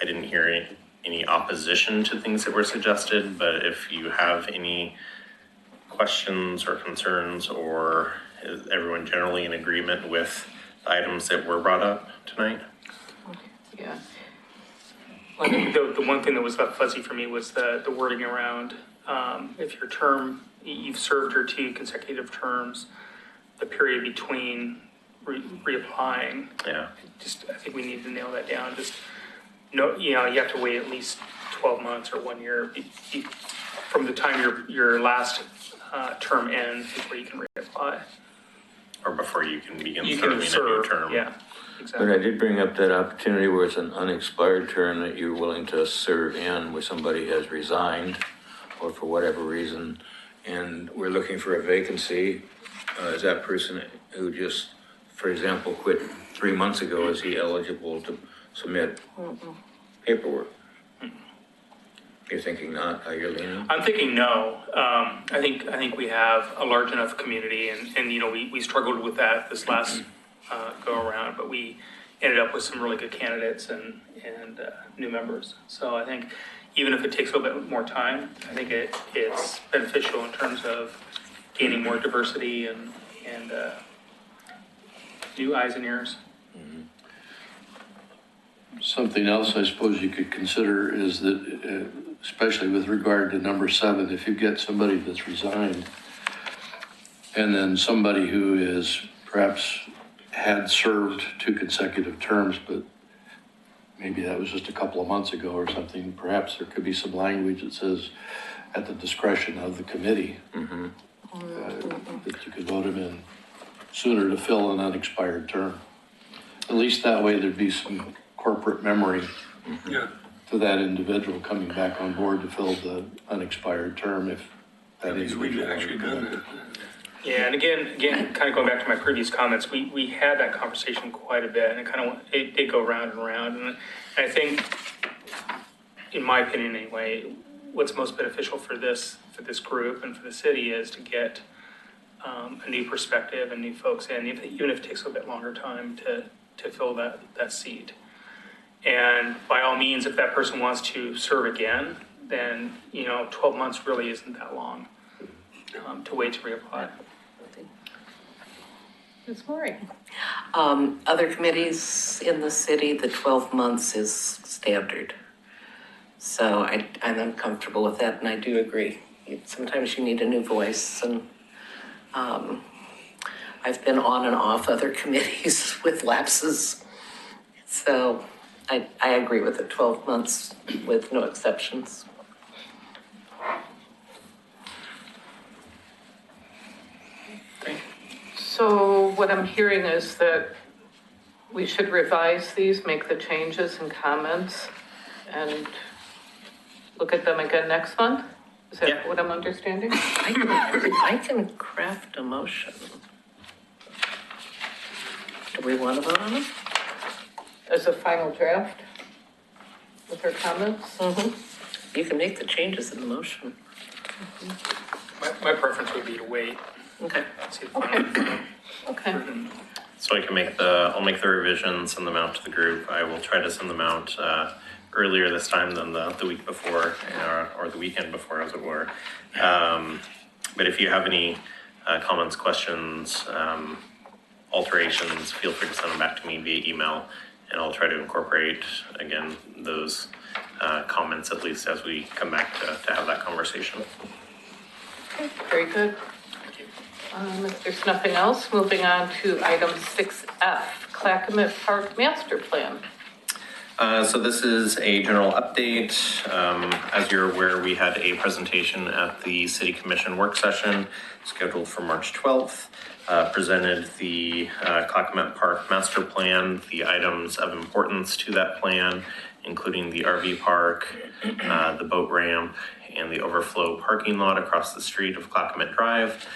I didn't hear any opposition to things that were suggested, but if you have any questions or concerns, or is everyone generally in agreement with the items that were brought up tonight? Yeah. I think the one thing that was left fuzzy for me was the wording around, if your term, you've served your 2 consecutive terms, the period between reapplying, Yeah. I think we need to nail that down. You have to wait at least 12 months or 1 year from the time your last term ends before you can reapply. Or before you can begin You serving can a new serve, term. yeah, But exactly. I did bring up that opportunity where it's an unexpired term that you're willing to serve in, where somebody has resigned or for whatever reason, and we're looking for a vacancy. Is that person who just, for example, quit 3 months ago, is he eligible to submit paperwork? You're thinking not, you're leaning? I'm thinking no. I think we have a large enough community, and we struggled with that this last go around, but we ended up with some really good candidates and new members. So I think even if it takes a little bit more time, I think it's beneficial in terms of gaining more diversity and new eyes and ears. Something else I suppose you could consider is that, especially with regard to number 7, if you get somebody that's resigned and then somebody who is perhaps had served 2 consecutive terms, but maybe that was just a couple of months ago or something, perhaps there could be some language that says at the discretion of the committee that you could vote him in sooner to fill an unexpired term. At least that way there'd be some corporate memory Yeah. to that individual coming back on board to fill the unexpired term if that We've individual. actually done that. Yeah, and again, kind of going back to my previous comments, we had that conversation quite a bit, and it did go round and round. And I think, in my opinion anyway, what's most beneficial for this group and for the city is to get a new perspective and new folks in, even if it takes a little bit longer time to fill that seat. And by all means, if that person wants to serve again, then 12 months really isn't that long to wait to reapply. Ms. Maury? Other committees in the city, the 12 months is standard. So I'm uncomfortable with that, and I do agree. Sometimes you need a new voice, and I've been on and off other committees with lapses. So I agree with the 12 months with no exceptions. So what I'm hearing is that we should revise these, make the changes and comments, and look at them again next month? Is that Yeah. what I'm understanding? I can craft a motion. Do we want to vote on it? As a final draft with her comments? You can make the changes in the motion. My preference would be to wait. Okay. See the final. Okay. So I'll make the revisions, send them out to the group. I will try to send them out earlier this time than the week before, or the weekend before, as it were. But if you have any comments, questions, alterations, feel free to send them back to me via email, and I'll try to incorporate, again, those comments at least as we come back to have that conversation. Okay, very good. If there's nothing else, moving on to item 6F, Clackamas Park Master Plan. So this is a general update. As you're aware, we had a presentation at the City Commission work session scheduled for March 12th. Presented the Clackamas Park Master Plan, the items of importance to that plan, including the RV park, the boat ramp, and the overflow parking lot across the street of Clackamas Drive.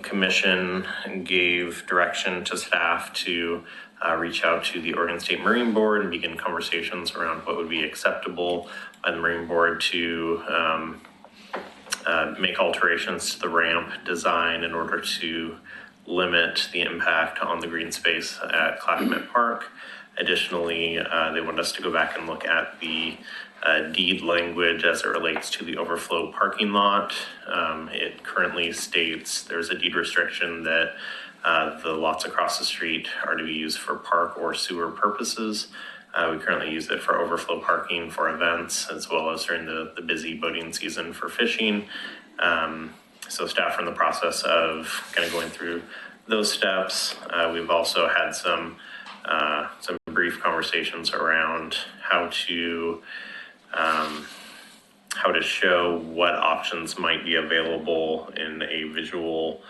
Commission gave direction to staff to reach out to the Oregon State Marine Board and begin conversations around what would be acceptable by the Marine Board to make alterations to the ramp design in order to limit the impact on the green space at Clackamas Park. Additionally, they want us to go back and look at the deed language as it relates to the overflow parking lot. It currently states there's a deed restriction that the lots across the street are to be used for park or sewer purposes. We currently use it for overflow parking for events, as well as during the busy boating season for fishing. So staff are in the process of kind of going through those steps. We've also had some brief conversations around how to show what options might be available in a visual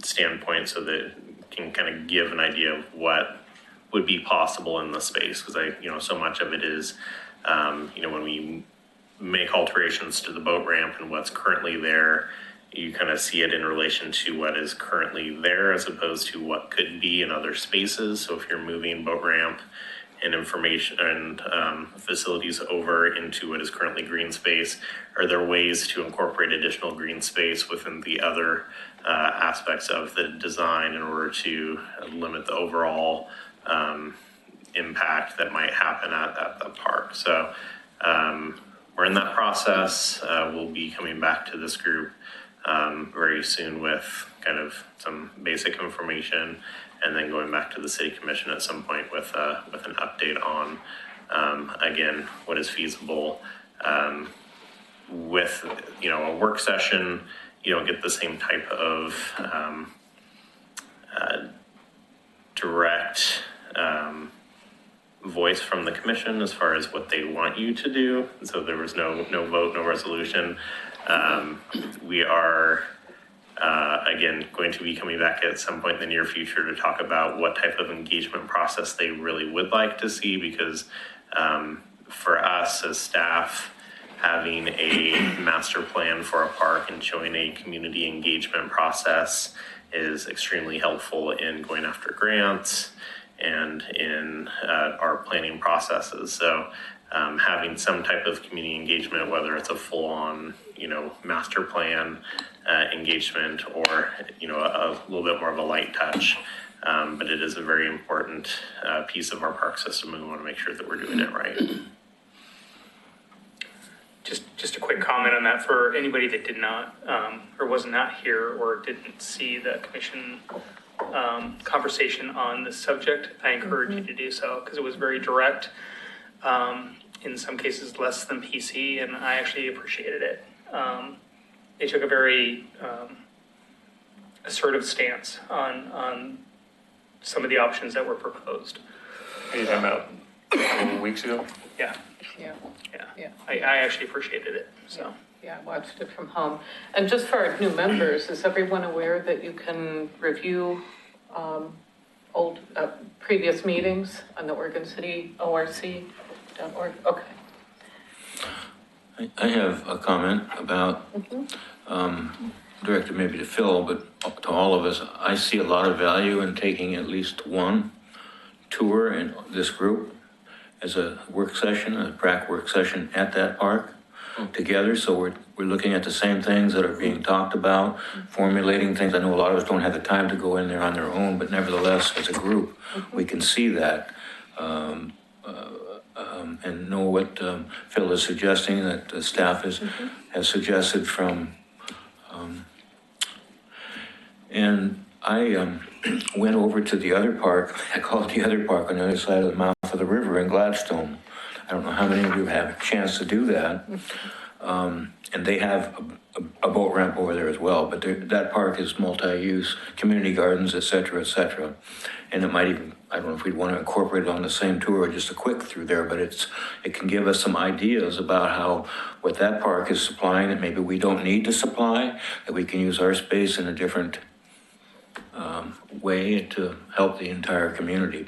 standpoint, so that it can kind of give an idea of what would be possible in the space. Because so much of it is, when we make alterations to the boat ramp and what's currently there, you kind of see it in relation to what is currently there as opposed to what could be in other spaces. So if you're moving boat ramp and information and facilities over into what is currently green space, are there ways to incorporate additional green space within the other aspects of the design in order to limit the overall impact that might happen at the park? So we're in that process. We'll be coming back to this group very soon with kind of some basic information, and then going back to the City Commission at some point with an update on, again, what is feasible. With, a work session, you don't get the same type of direct voice from the commission as far as what they want you to do. So there was no vote, no resolution. We are, again, going to be coming back at some point in the near future to talk about what type of engagement process they really would like to see, because for us as staff, having a master plan for a park and showing a community engagement process is extremely helpful in going after grants and in our planning processes. So having some type of community engagement, whether it's a full-on, master plan engagement or, a little bit more of a light touch. But it is a very important piece of our park system, and we want to make sure that we're doing it right. Just a quick comment on that for anybody that did not, or was not here or didn't see the commission conversation on this subject, I encourage you to do so, because it was very direct. In some cases, less than PC, and I actually appreciated it. They took a very assertive stance on some of the options that were proposed. Are you talking about a couple weeks ago? Yeah, Yeah, yeah. yeah. I actually appreciated it, so. Yeah, I watched it from home. And just for our new members, is everyone aware that you can review previous meetings on the Oregon City ORC.org? Okay. I have a comment about, directed maybe to Phil, but to all of us. I see a lot of value in taking at least one tour in this group as a work session, a PrAC work session at that park together. So we're looking at the same things that are being talked about, formulating things. I know a lot of us don't have the time to go in there on their own, but nevertheless, as a group, we can see that. And know what Phil is suggesting, that the staff has suggested from, and I went over to the other park, I call it the other park on the other side of the mouth of the river in Gladstone. I don't know how many of you have a chance to do that. And they have a boat ramp over there as well, but that park is multi-use, community gardens, et cetera, et cetera. And it might even, I don't know if we'd want to incorporate it on the same tour or just a quick through there, but it can give us some ideas about what that park is supplying that maybe we don't need to supply, that we can use our space in a different way to help the entire community.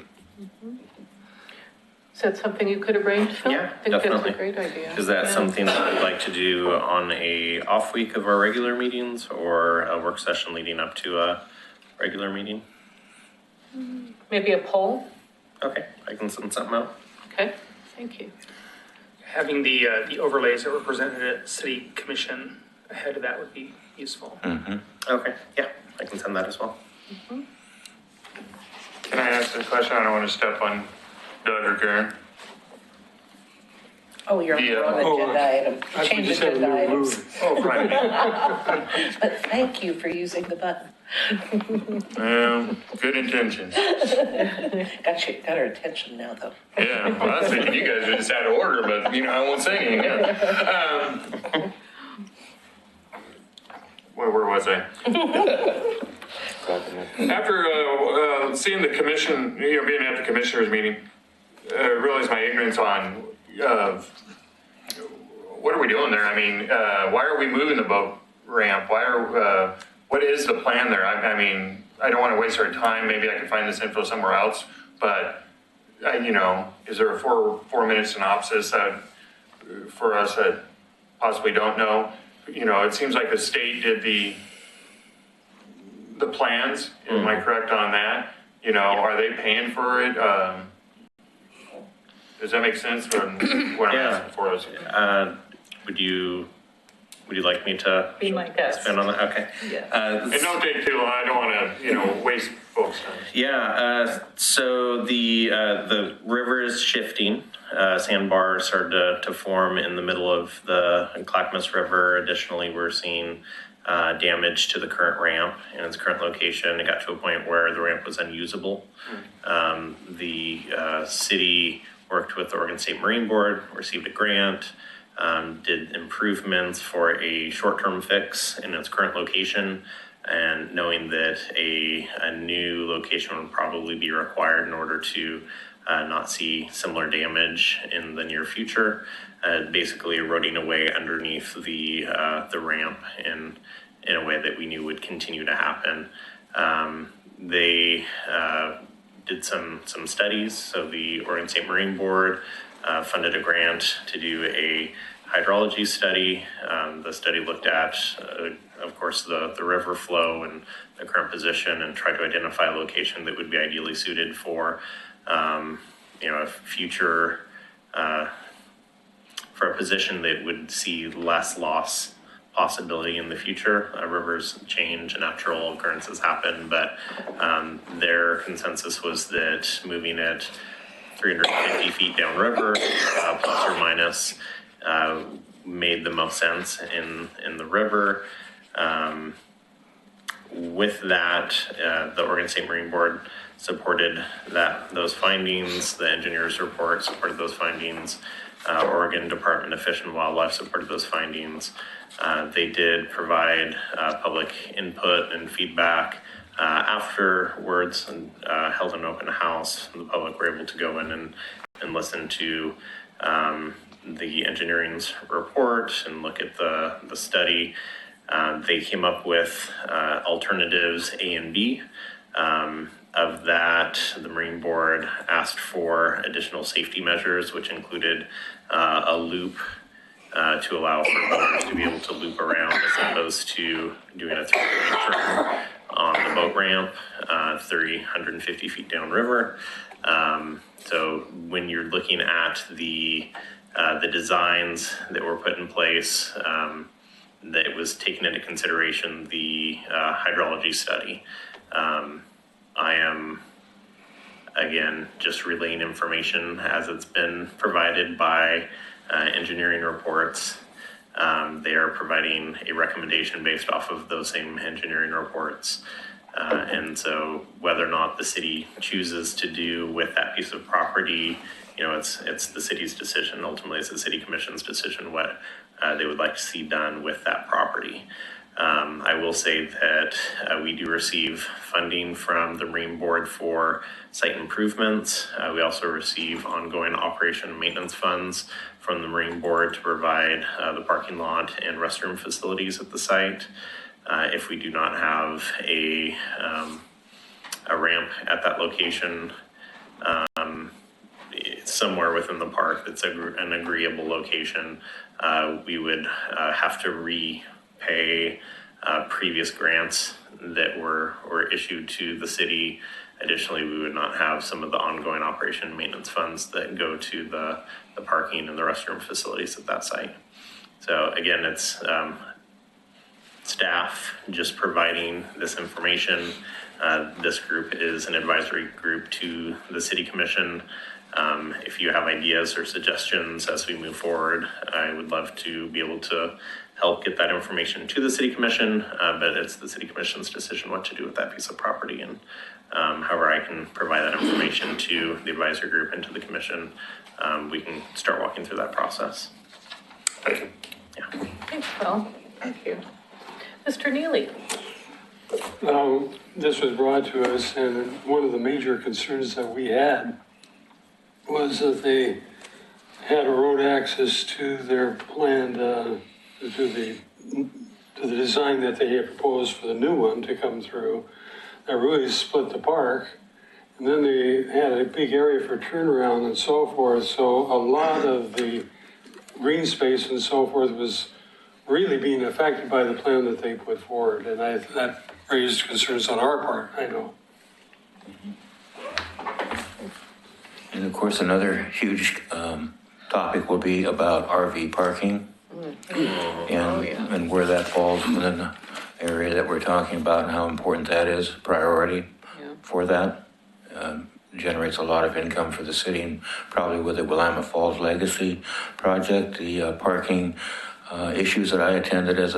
Is that something you could arrange, Phil? Yeah, I think definitely. that's a great idea. Is that Yeah. something that I'd like to do on a off week of our regular meetings or a work session leading up to a regular meeting? Maybe a poll? Okay, I can send something out. Okay, thank you. Having the overlays that were presented at City Commission ahead of that would be useful. Okay, yeah, I can send that as well. Can I ask a question? I don't want to step on Doug or Karen. Oh, you're on the Yeah. wrong agenda item. I Change just have a agenda new items. move. Oh, right. But thank you for using the button. Good intentions. Got her attention now, though. Yeah, well, I was thinking you guys are just out of order, but I won't say anything. Yeah. Where was I? After seeing the commission, being at the commissioners meeting, I realized my ignorance on what are we doing there? I mean, why are we moving the boat ramp? What is the plan there? I mean, I don't want to waste our time. Maybe I can find this info somewhere else, but is there a four-minute synopsis that for us that possibly don't know? It seems like the state did the plans. Am I correct on that? Are they paying for it? Does that make sense when what I'm Yeah. asking for us? Would you like me to Be my guest. expand on that? Okay. Yes. And don't take too long. I don't want to, waste folks' time. Yeah, so the river is shifting. Sandbars started to form in the middle of the Clackamas River. Additionally, we're seeing damage to the current ramp in its current location. It got to a point where the ramp was unusable. The city worked with the Oregon State Marine Board, received a grant, did improvements for a short-term fix in its current location, and knowing that a new location would probably be required in order to not see similar damage in the near future, basically eroding away underneath the ramp in a way that we knew would continue to happen. They did some studies. So the Oregon State Marine Board funded a grant to do a hydrology study. The study looked at, of course, the river flow and the current position, and tried to identify a location that would be ideally suited for, a future, for a position that would see less loss possibility in the future. Rivers change, natural occurrences happen, but their consensus was that moving it 350 feet downriver, plus or minus, made the most sense in the river. with that, the Oregon State Marine Board supported those findings. The engineer's report supported those findings. Oregon Department of Fish and Wildlife supported those findings. They did provide public input and feedback afterwards, and held an open house. The public were able to go in and listen to the engineering's report and look at the study. They came up with alternatives A and B. Of that, the Marine Board asked for additional safety measures, which included a loop to allow for boaters to be able to loop around as opposed to doing a 3-point turn on the boat ramp 350 feet downriver. So when you're looking at the designs that were put in place, that it was taken into consideration the hydrology study. I am, again, just relaying information as it's been provided by engineering reports. They are providing a recommendation based off of those same engineering reports. And so whether or not the city chooses to do with that piece of property, it's the city's decision. Ultimately, it's the city commission's decision what they would like to see done with that property. I will say that we do receive funding from the Marine Board for site improvements. We also receive ongoing operation and maintenance funds from the Marine Board to provide the parking lot and restroom facilities at the site. If we do not have a ramp at that location, somewhere within the park that's an agreeable location, we would have to repay previous grants that were issued to the city. Additionally, we would not have some of the ongoing operation and maintenance funds that go to the parking and the restroom facilities at that site. So again, it's staff just providing this information. This group is an advisory group to the city commission. If you have ideas or suggestions as we move forward, I would love to be able to help get that information to the city commission, but it's the city commission's decision what to do with that piece of property. And however I can provide that information to the advisory group and to the commission, we can start walking through that process. Thank you. Yeah. Thanks, Phil. Thank you. Mr. Neely. This was brought to us, and one of the major concerns that we had was that they had a road access to their planned, to the design that they had proposed for the new one to come through. That really split the park. And then they had a big area for turnaround and so forth. So a lot of the green space and so forth was really being affected by the plan that they put forward. And that raised concerns on our part, I know. And of course, another huge topic will be about RV parking and where that falls within the area that we're talking about and how important that is, priority for that. Generates a lot of income for the city, and probably with the Willamette Falls Legacy project, the parking issues that I attended as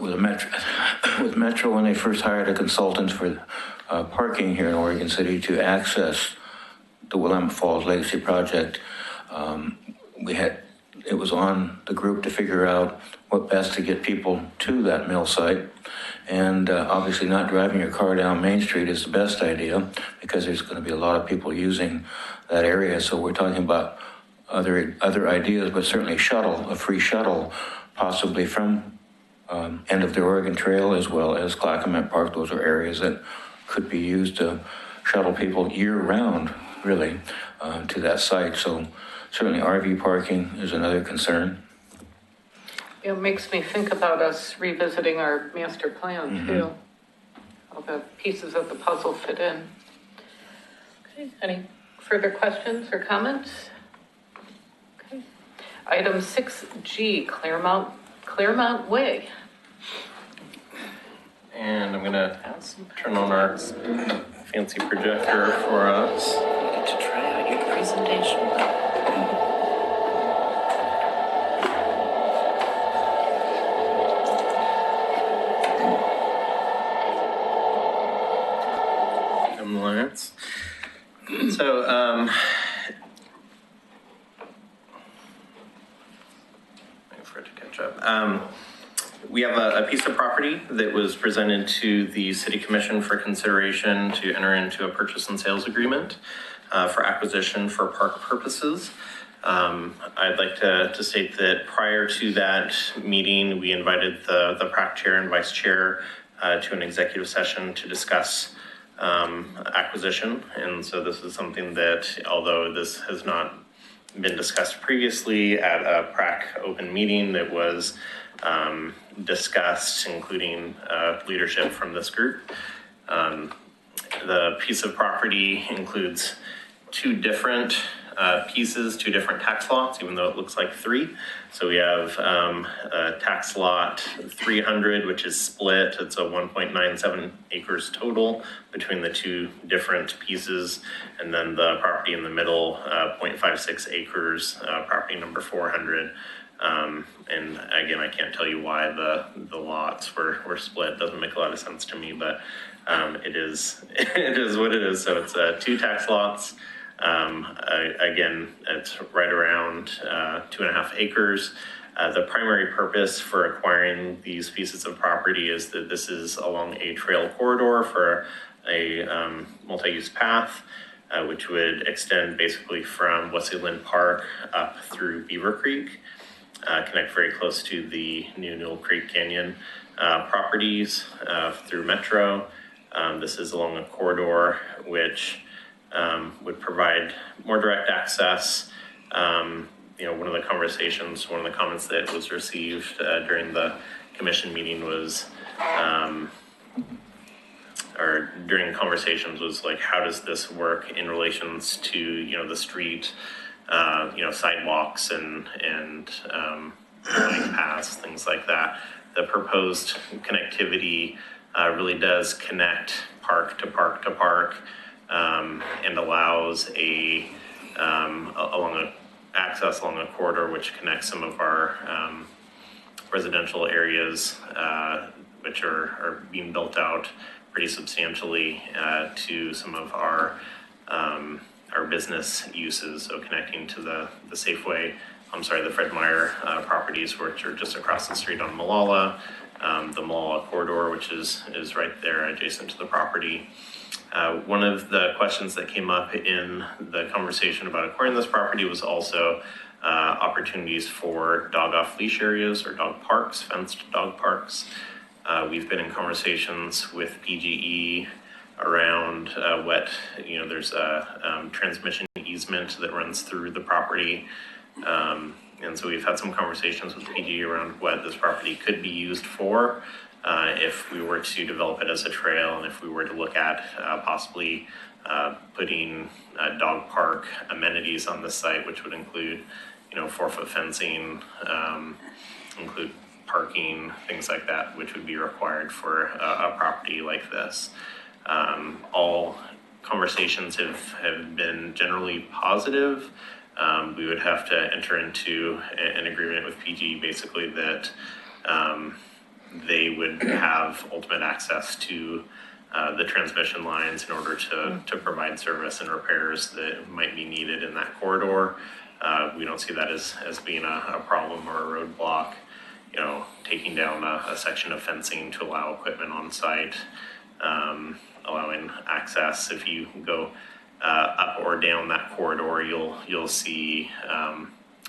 with Metro when they first hired a consultant for parking here in Oregon City to access the Willamette Falls Legacy project. It was on the group to figure out what best to get people to that mill site. And obviously not driving your car down Main Street is the best idea because there's going to be a lot of people using that area. So we're talking about other ideas, but certainly a free shuttle, possibly from end of the Oregon Trail as well as Clackamas Park. Those are areas that could be used to shuttle people year-round, really, to that site. So certainly RV parking is another concern. It makes me think about us revisiting our master plan too. All the pieces of the puzzle fit in. Okay, any further questions or comments? Okay. Item 6G, Claremont Way. And I'm gonna turn on our fancy projector for us. You get to try out your presentation. We have a piece of property that was presented to the city commission for consideration to enter into a purchase and sales agreement for acquisition for park purposes. I'd like to state that prior to that meeting, we invited the PRAC chair and vice chair to an executive session to discuss acquisition. And so this is something that, although this has not been discussed previously at a PRAC open meeting, that was discussed, including leadership from this group. The piece of property includes two different pieces, two different tax lots, even though it looks like three. So we have tax lot 300, which is split. It's a 1.97 acres total between the two different pieces. And then the property in the middle, 0.56 acres, property number 400. And again, I can't tell you why the lots were split. Doesn't make a lot of sense to me, but it is what it is. So it's two tax lots. Again, it's right around 2.5 acres. The primary purpose for acquiring these pieces of property is that this is along a trail corridor for a multi-use path, which would extend basically from Wesleyland Park up through Beaver Creek, connect very close to the new Newell Creek Canyon properties through Metro. This is along a corridor which would provide more direct access. One of the comments that was received during the commission meeting was, or during conversations was like, how does this work in relations to, the street, sidewalks and bike paths, things like that. The proposed connectivity really does connect park to park to park. And allows access along a corridor which connects some of our residential areas, which are being built out pretty substantially to some of our business uses. So connecting to the Safeway, the Fred Meyer properties, which are just across the street on Malala, the Malala corridor, which is right there adjacent to the property. One of the questions that came up in the conversation about acquiring this property was also opportunities for dog off leash areas or dog parks, fenced dog parks. We've been in conversations with PGE around there's a transmission easement that runs through the property. And so we've had some conversations with PGE around what this property could be used for. If we were to develop it as a trail, and if we were to look at possibly putting dog park amenities on the site, which would include, 4-foot fencing, include parking, things like that, which would be required for a property like this. All conversations have been generally positive. We would have to enter into an agreement with PG, basically that they would have ultimate access to the transmission lines in order to provide service and repairs that might be needed in that corridor. We don't see that as being a problem or a roadblock. Taking down a section of fencing to allow equipment on site, allowing access. If you go up or down that corridor, you'll see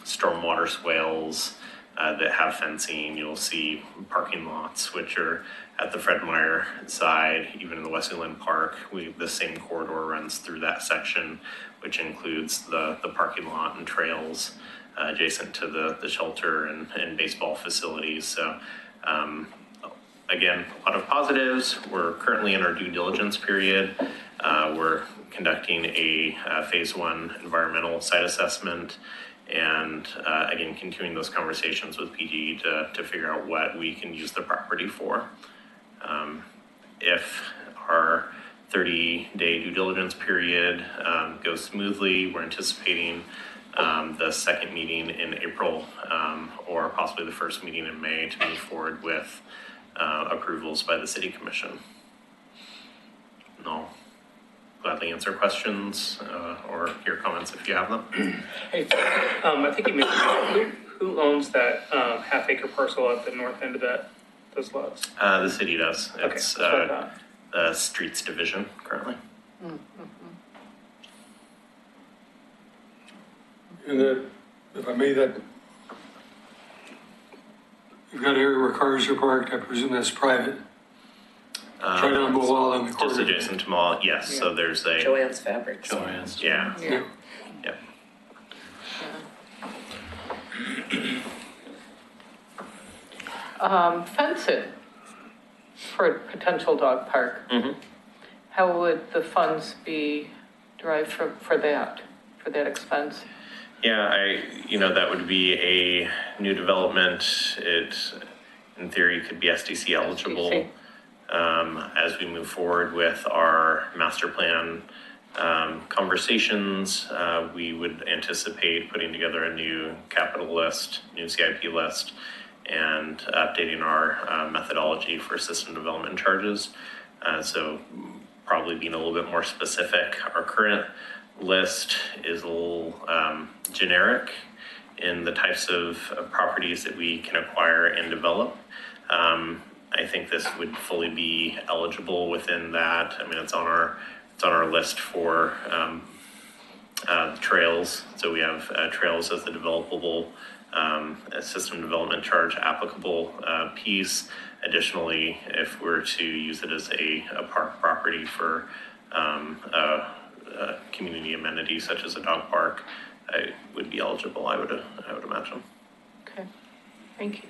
stormwater swales that have fencing. You'll see parking lots, which are at the Fred Meyer side. Even in the Wesleyland Park, the same corridor runs through that section, which includes the parking lot and trails adjacent to the shelter and baseball facilities. So again, a lot of positives. We're currently in our due diligence period. We're conducting a phase 1 environmental site assessment, and again, continuing those conversations with PG to figure out what we can use the property for. If our 30-day due diligence period goes smoothly, we're anticipating the second meeting in April or possibly the first meeting in May to move forward with approvals by the City Commission. And I'll gladly answer questions or hear comments if you have them. Hey, I think you mentioned who owns that half-acre parcel at the north end of those lots? The city does. Okay, It's that's what I thought. the streets division currently. And that, if I may, that, you've got an area where cars are parked, I presume that's private. Right on Moal on the corner. Just adjacent to mall, yes, so there's a, Joanne's Fabrics. Joanne's. yeah, Yeah. yeah. Fencing for a potential dog park. How would the funds be derived for that expense? Yeah, that would be a new development. It, in theory, could be SDC eligible. SDC. As we move forward with our master plan conversations, we would anticipate putting together a new capital list, new CIP list, and updating our methodology for system development charges. So probably being a little bit more specific. Our current list is a little generic in the types of properties that we can acquire and develop. I think this would fully be eligible within that. I mean, it's on our list for trails. So we have trails as the developable system development charge applicable piece. Additionally, if we're to use it as a park property for a community amenity such as a dog park, I would be eligible, I would imagine. Okay, thank you.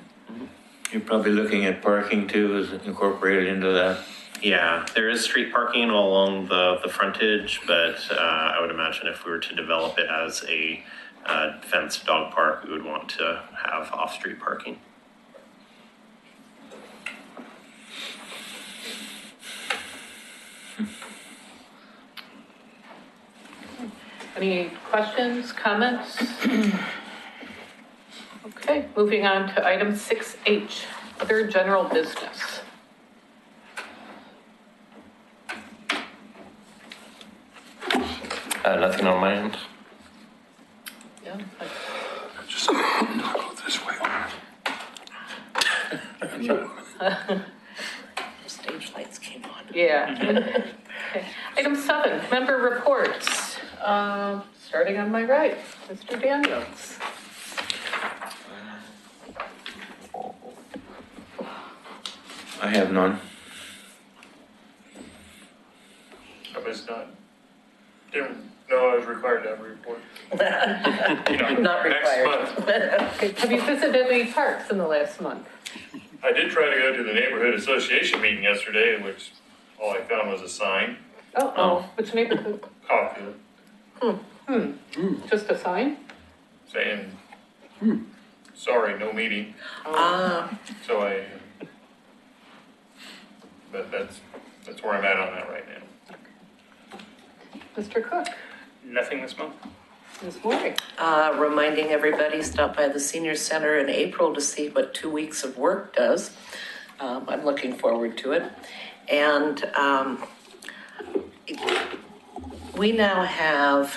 You're probably looking at parking too, is incorporated into that? Yeah, there is street parking all along the frontage, but I would imagine if we were to develop it as a fenced dog park, we would want to have off-street parking. Any questions, comments? Okay, moving on to item 6H, other general business. Nothing on my end. Yeah, Just go this way. Stage lights came on. yeah. Okay. Item 7, member reports. Starting on my right, Mr. Daniels. I have none. I was didn't know I was required to have a report. Not Next required. month. Have you visited any parks in the last month? I did try to go to the neighborhood association meeting yesterday, in which all I found was a sign, Which neighborhood? Caulfield, Just a sign? saying, sorry, no meeting. So but that's where I'm at on that right now. Mr. Cook? Nothing this month. Ms. Moore? Reminding everybody, stop by the senior center in April to see what 2 weeks of work does. I'm looking forward to it. And we now have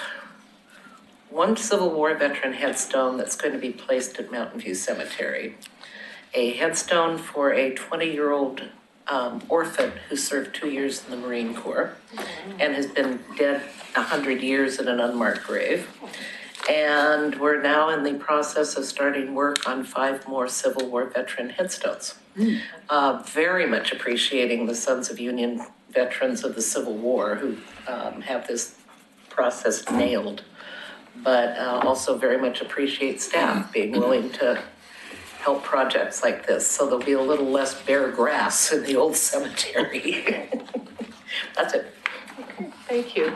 one Civil War veteran headstone that's going to be placed at Mountain View Cemetery. A headstone for a 20-year-old orphan who served 2 years in the Marine Corps and has been dead 100 years in an unmarked grave. And we're now in the process of starting work on 5 more Civil War veteran headstones. Very much appreciating the Sons of Union veterans of the Civil War who have this process nailed, but also very much appreciate staff being willing to help projects like this, so there'll be a little less bare grass in the old cemetery. That's it. Thank you.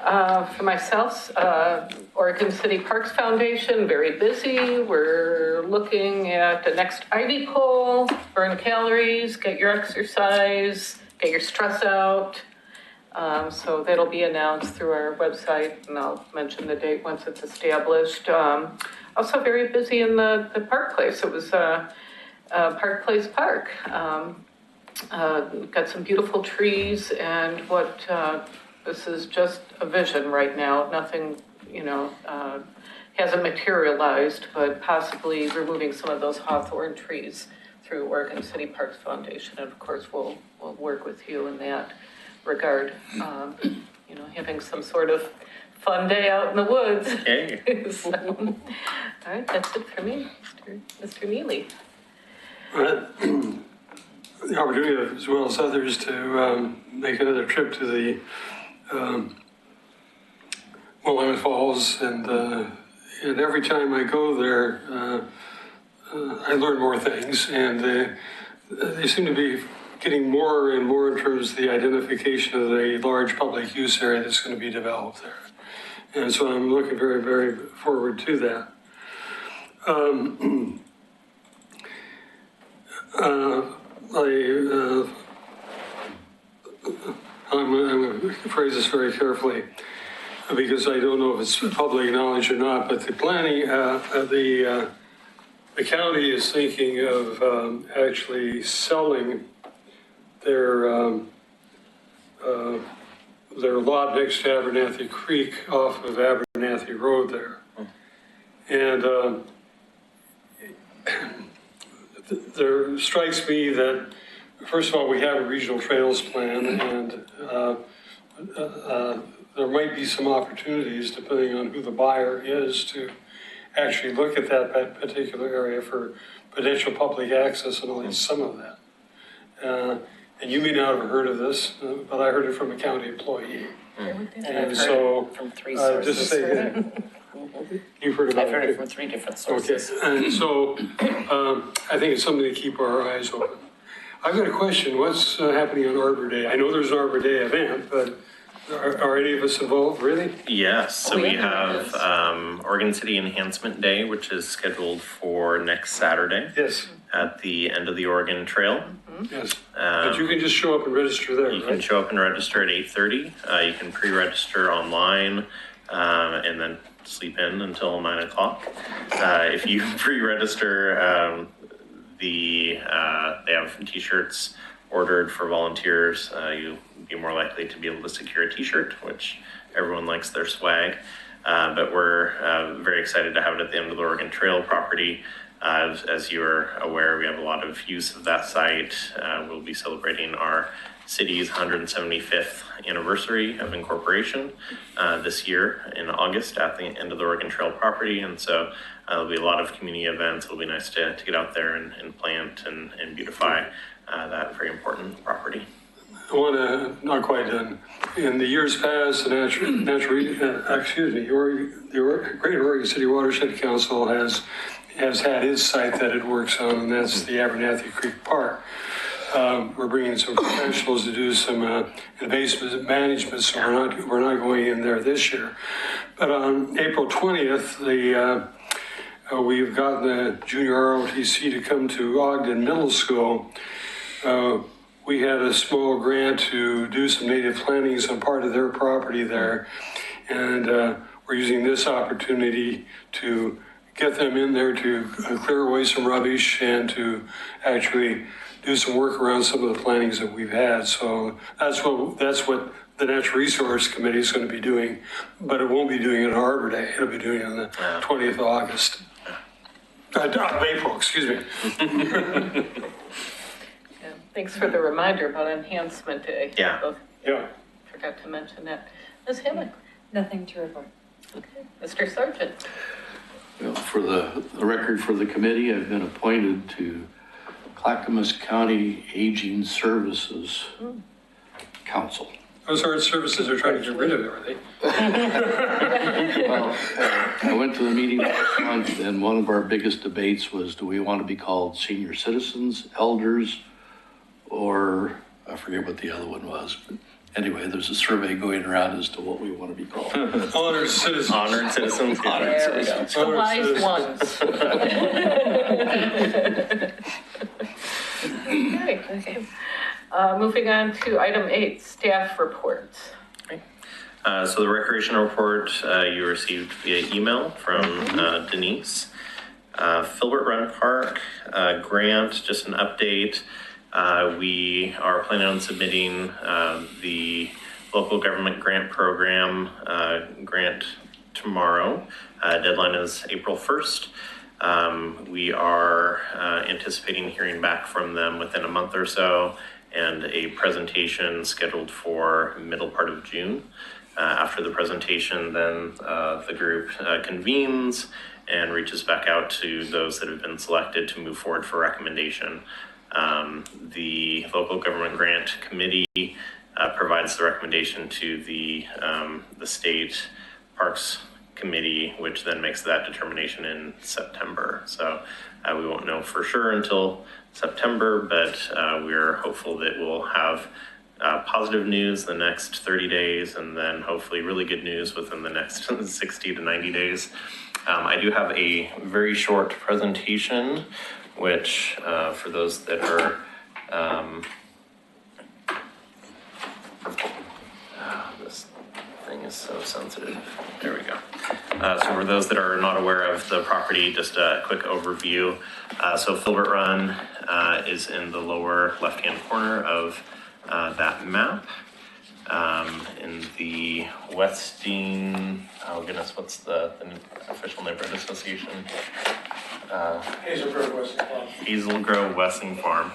For myself, Oregon City Parks Foundation, very busy. We're looking at the next Ivy Pole, burn calories, get your exercise, get your stress out. So that'll be announced through our website, and I'll mention the date once it's established. Also very busy in the Park Place. It was Park Place Park. Got some beautiful trees, and this is just a vision right now, nothing, hasn't materialized, but possibly removing some of those hawthorn trees through Oregon City Parks Foundation. And of course, we'll work with you in that regard. You know, having some sort of fun day out in the woods. Yay. So, all right, that's it for me, Mr. Neely. The opportunity, as well as others, to make another trip to the Willamette Falls, and every time I go there, I learn more things, and they seem to be getting more and more in terms of the identification of the large public use area that's going to be developed there. And so I'm looking very, very forward to that. I'm going to phrase this very carefully because I don't know if it's public knowledge or not, but the planning, the county is thinking of actually selling their lot next to Abernathy Creek off of Abernathy Road there. And there strikes me that, first of all, we have a regional trails plan, and there might be some opportunities, depending on who the buyer is, to actually look at that particular area for potential public access, and at least some of that. And you may not have heard of this, but I heard it from a county employee. And so, From three just say that. You've heard about it. I've heard it from 3 different sources. Okay, and so I think it's something to keep our eyes open. I've got a question. What's happening on Arbor Day? I know there's an Arbor Day event, but are any of us involved, really? Yes, so Oh, we yeah, have yes. Oregon City Enhancement Day, which is scheduled for next Saturday Yes, at the end of the Oregon Trail. yes. But you can just show up and register there, You can right? show up and register at 8:30. You can pre-register online and then sleep in until 9 o'clock. If you pre-register, they have t-shirts ordered for volunteers. You'll be more likely to be able to secure a t-shirt, which everyone likes their swag. But we're very excited to have it at the end of the Oregon Trail property. As you're aware, we have a lot of use of that site. We'll be celebrating our city's 175th anniversary of incorporation this year in August at the end of the Oregon Trail property. And so there'll be a lot of community events. It'll be nice to get out there and plant and beautify that very important property. I want to, not quite done. In the years past, the Greater Oregon City Watershed Council has had its site that it works on, and that's the Abernathy Creek Park. We're bringing some professionals to do some invasive management, so we're not going in there this year. But on April 20th, we've gotten the junior ROTC to come to Ogden Middle School. We had a small grant to do some native plantings on part of their property there, and we're using this opportunity to get them in there to clear away some rubbish and to actually do some work around some of the plantings that we've had. So that's what the Natural Resource Committee is going to be doing, but it won't be doing it on Arbor Day. It'll be doing it on the 20th of August. Of April, excuse me. Yeah, thanks for the reminder about Enhancement Day. Yeah. Yeah. Forgot to mention that. Ms. Hammock? Nothing to report. Okay. Mr. Sargent? Well, for the record for the committee, I've been appointed to Clackamas County Aging Services Council. Those hard services are trying to get rid of it, are they? Well, I went to the meeting last month, and one of our biggest debates was, do we want to be called senior citizens, elders, or I forget what the other one was. But anyway, there's a survey going around as to what we want to be called. Honored citizens. Honored citizens. Honored citizens. The wise ones. Okay. Moving on to item 8, staff reports. So the recreation report you received via email from Denise. Filbert Run Park grant, just an update. We are planning on submitting the local government grant program grant tomorrow. Deadline is April 1st. We are anticipating hearing back from them within a month or so, and a presentation scheduled for middle part of June. After the presentation, then the group convenes and reaches back out to those that have been selected to move forward for recommendation. The local government grant committee provides the recommendation to the state parks committee, which then makes that determination in September. So we won't know for sure until September, but we're hopeful that we'll have positive news the next 30 days, and then hopefully really good news within the next 60 to 90 days. I do have a very short presentation, which for those that are this thing is so sensitive. There we go. So for those that are not aware of the property, just a quick overview. So Filbert Run is in the lower left-hand corner of that map. In the Westing, oh goodness, what's the official neighborhood association? Hazel Grove Westing Farm. Hazel Grove Westing Farm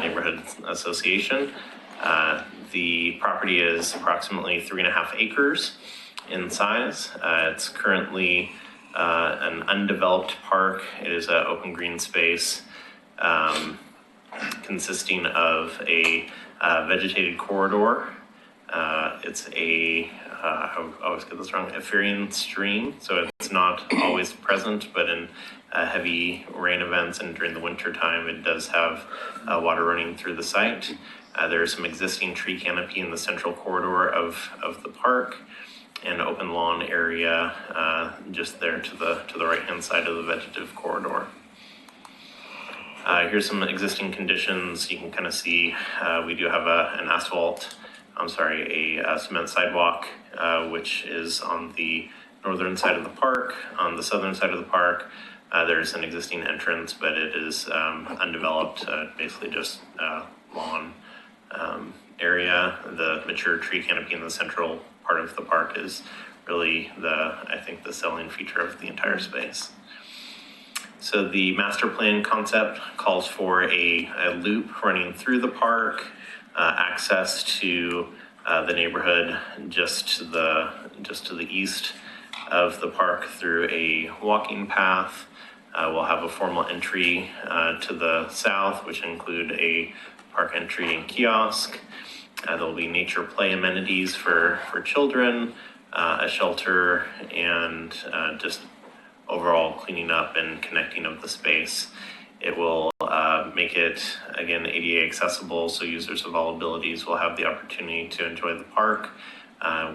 Neighborhood Association. The property is approximately 3.5 acres in size. It's currently an undeveloped park. It is an open green space consisting of a vegetated corridor. It's I always get this wrong, Epherian stream, so it's not always present, but in heavy rain events and during the winter time, it does have water running through the site. There's some existing tree canopy in the central corridor of the park, and open lawn area just there to the right-hand side of the vegetative corridor. Here's some existing conditions. You can kind of see we do have a cement sidewalk, which is on the northern side of the park. On the southern side of the park, there's an existing entrance, but it is undeveloped, basically just lawn area. The mature tree canopy in the central part of the park is really I think the selling feature of the entire space. So the master plan concept calls for a loop running through the park, access to the neighborhood just to the east of the park through a walking path. We'll have a formal entry to the south, which include a park entry and kiosk. There'll be nature play amenities for children, a shelter, and just overall cleaning up and connecting of the space. It will make it, again, ADA accessible, so users of all abilities will have the opportunity to enjoy the park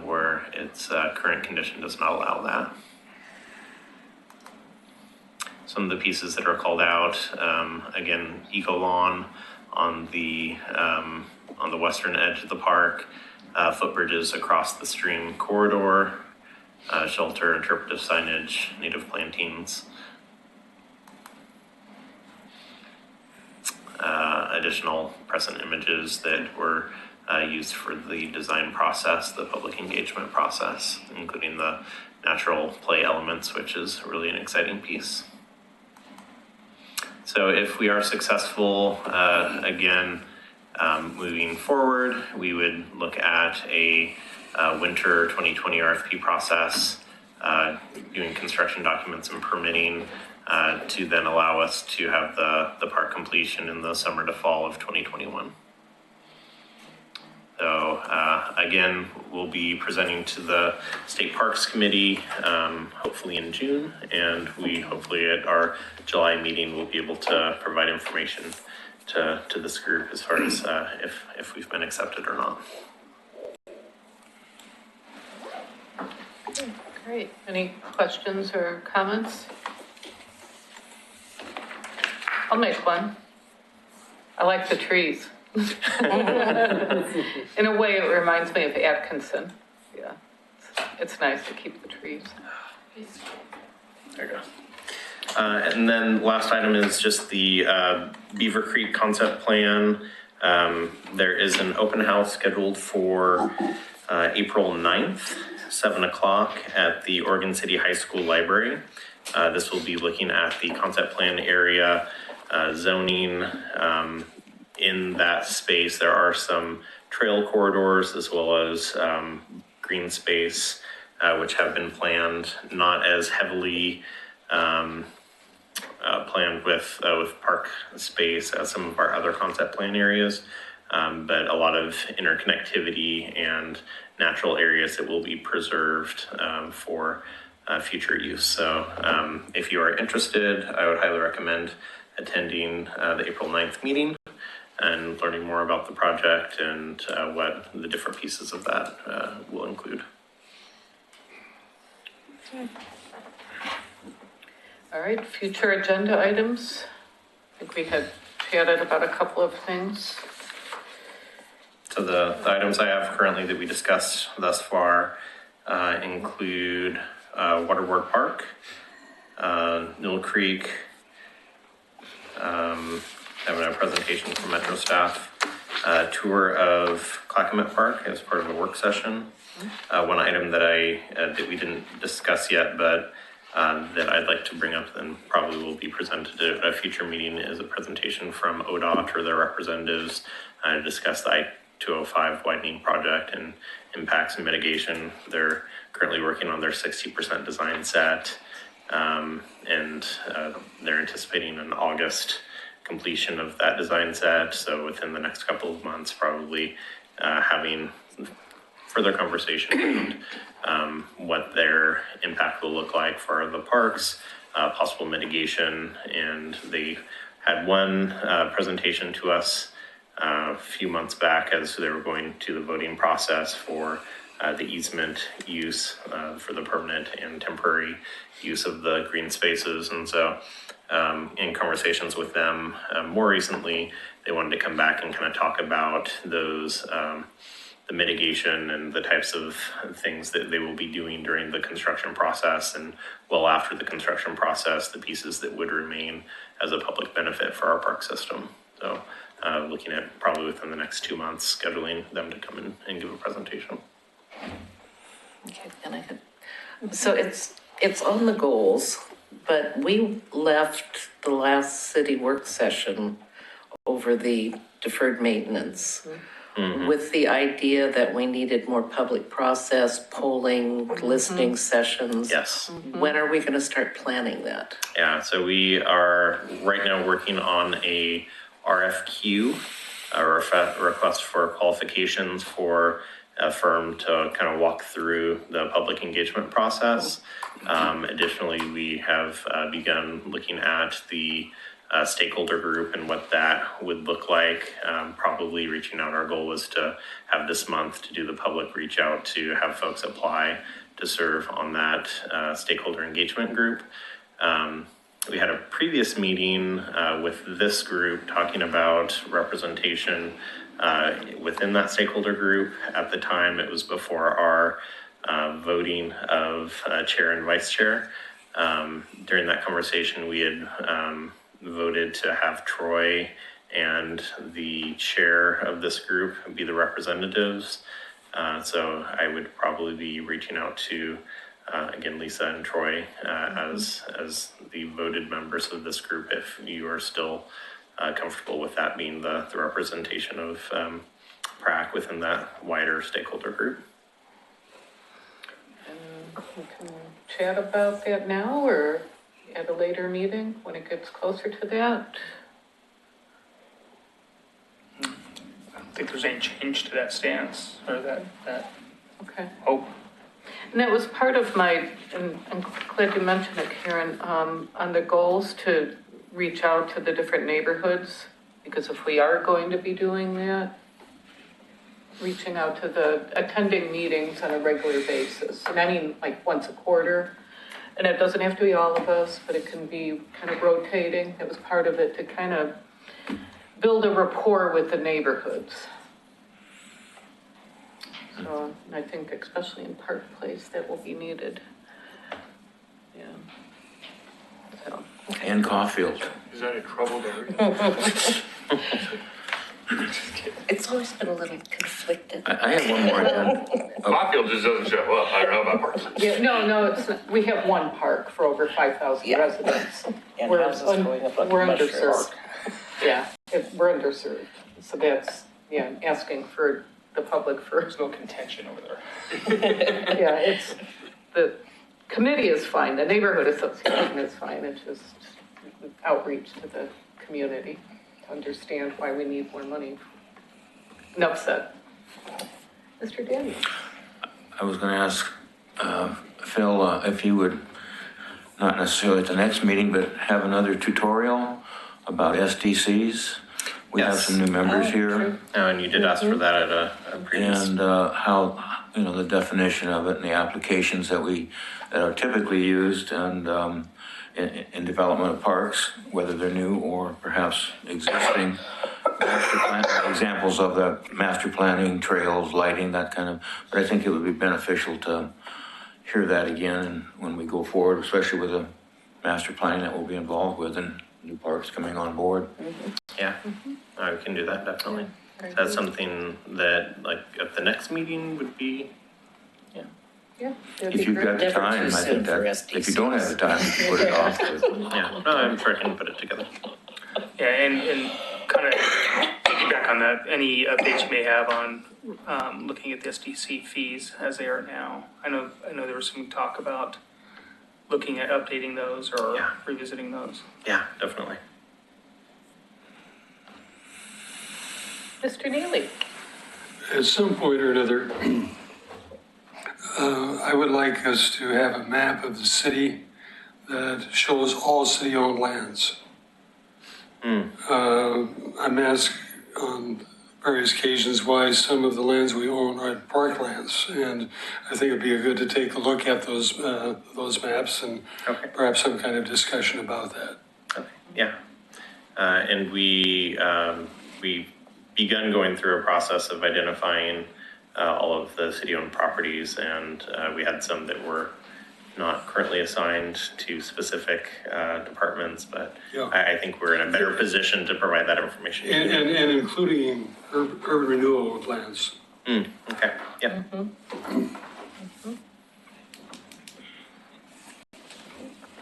where its current condition does not allow that. Some of the pieces that are called out, again, Eco Lawn on the western edge of the park, footbridges across the stream corridor, shelter, interpretive signage, native plantings, additional present images that were used for the design process, the public engagement process, including the natural play elements, which is really an exciting piece. So if we are successful, again, moving forward, we would look at a winter 2020 RFP process, doing construction documents and permitting to then allow us to have the park completion in the summer to fall of 2021. So again, we'll be presenting to the State Parks Committee hopefully in June, and we hopefully at our July meeting will be able to provide information to this group as far as if we've been accepted or not. Great. Any questions or comments? I'll make one. I like the trees. In a way, it reminds me of Atkinson. Yeah, it's nice to keep the trees. There you go. And then last item is just the Beaver Creek concept plan. There is an open house scheduled for April 9th. 7 o'clock at the Oregon City High School Library. This will be looking at the concept plan area, zoning. In that space, there are some trail corridors as well as green space, which have been planned, not as heavily planned with park space as some of our other concept plan areas, but a lot of interconnectivity and natural areas that will be preserved for future use. So if you are interested, I would highly recommend attending the April 9th meeting and learning more about the project and what the different pieces of that will include. All right, future agenda items. I think we had chatted about a couple of things. So the items I have currently that we discussed thus far include Waterboard Park, Mill Creek, having a presentation from Metro staff, tour of Clackamas Park as part of a work session. One item that that we didn't discuss yet, but that I'd like to bring up and probably will be presented at a future meeting is a presentation from ODOT or their representatives to discuss the I-205 widening project and impacts and mitigation. They're currently working on their 60% design set, and they're anticipating an August completion of that design set. So within the next couple of months, probably having further conversation around what their impact will look like for the parks, possible mitigation. And they had one presentation to us a few months back as they were going to the voting process for the easement use for the permanent and temporary use of the green spaces. And so in conversations with them more recently, they wanted to come back and kind of talk about those the mitigation and the types of things that they will be doing during the construction process, and well after the construction process, the pieces that would remain as a public benefit for our park system. So looking at probably within the next 2 months, scheduling them to come in and give a presentation. Okay, so it's on the goals, but we left the last city work session over the deferred maintenance. With the idea that we needed more public process, polling, listening sessions. Yes. When are we going to start planning that? Yeah, so we are right now working on a RFQ, a request for qualifications for a firm to kind of walk through the public engagement process. Additionally, we have begun looking at the stakeholder group and what that would look like. Probably reaching out. Our goal was to have this month to do the public reach out to have folks apply to serve on that stakeholder engagement group. We had a previous meeting with this group talking about representation within that stakeholder group. At the time, it was before our voting of chair and vice chair. During that conversation, we had voted to have Troy and the chair of this group be the representatives. So I would probably be reaching out to, again, Lisa and Troy as the voted members of this group, if you are still comfortable with that being the representation of PRAC within that wider stakeholder group. And we can chat about that now or at a later meeting when it gets closer to that. I don't think there's any change to that stance or that Okay. hope. And that was part of my, and I'm glad you mentioned it, Karen, on the goals to reach out to the different neighborhoods, because if we are going to be doing that, reaching out to attending meetings on a regular basis, and I mean like once a quarter, and it doesn't have to be all of us, but it can be kind of rotating. It was part of it to kind of build a rapport with the neighborhoods. So I think especially in Park Place, that will be needed. Yeah. So. And Caulfield. Is that a troubled area? It's always been a little conflicted. I have one more. Caulfield just doesn't show up. I don't know about Parks. Yeah, no, it's not. We have one park for over 5,000 Yeah. residents. And We're houses going up like We're mushrooms. underserved. Yeah, we're underserved. So that's, yeah, asking for the public for, There's no contention over there. yeah, it's, the committee is fine, the neighborhood association is fine. It's just outreach to the community to understand why we need more money. Enough said. Mr. Daniels. I was going to ask Phil if he would, not necessarily at the next meeting, but have another tutorial about SDCs. We have Yes. some new members here. And you did ask for that at a previous. And how, the definition of it and the applications that are typically used and in development of parks, whether they're new or perhaps existing. Examples of the master planning, trails, lighting, that kind of, but I think it would be beneficial to hear that again when we go forward, especially with the master planning that we'll be involved with and new parks coming on board. Yeah, we can do that, definitely. That's something that, like, at the next meeting would be, Yeah. that'd be If you've great. got the Never time, too I soon think for that, if you don't have the time, you can put it off. but- yeah, no, I'm sure I can put it together. Yeah, and kind of piggyback on that, any updates you may have on looking at the SDC fees as they are now? I know there was some talk about looking at updating those or Yeah. revisiting those. Yeah, definitely. Mr. Neely. At some point or another, I would like us to have a map of the city that shows all city-owned lands. I'm asked on various occasions why some of the lands we own are parklands, and I think it'd be good to take a look at those maps and Okay. perhaps some kind of discussion about that. Okay, yeah. And we begun going through a process of identifying all of the city-owned properties, and we had some that were not currently assigned to specific departments, but Yeah. I think we're in a better position to provide that information. And including urban renewal plans. Okay, yeah.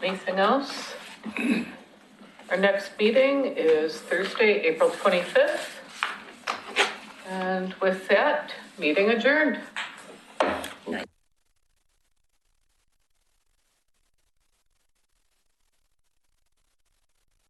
Anything else? Our next meeting is Thursday, April 25th. And with that, meeting adjourned.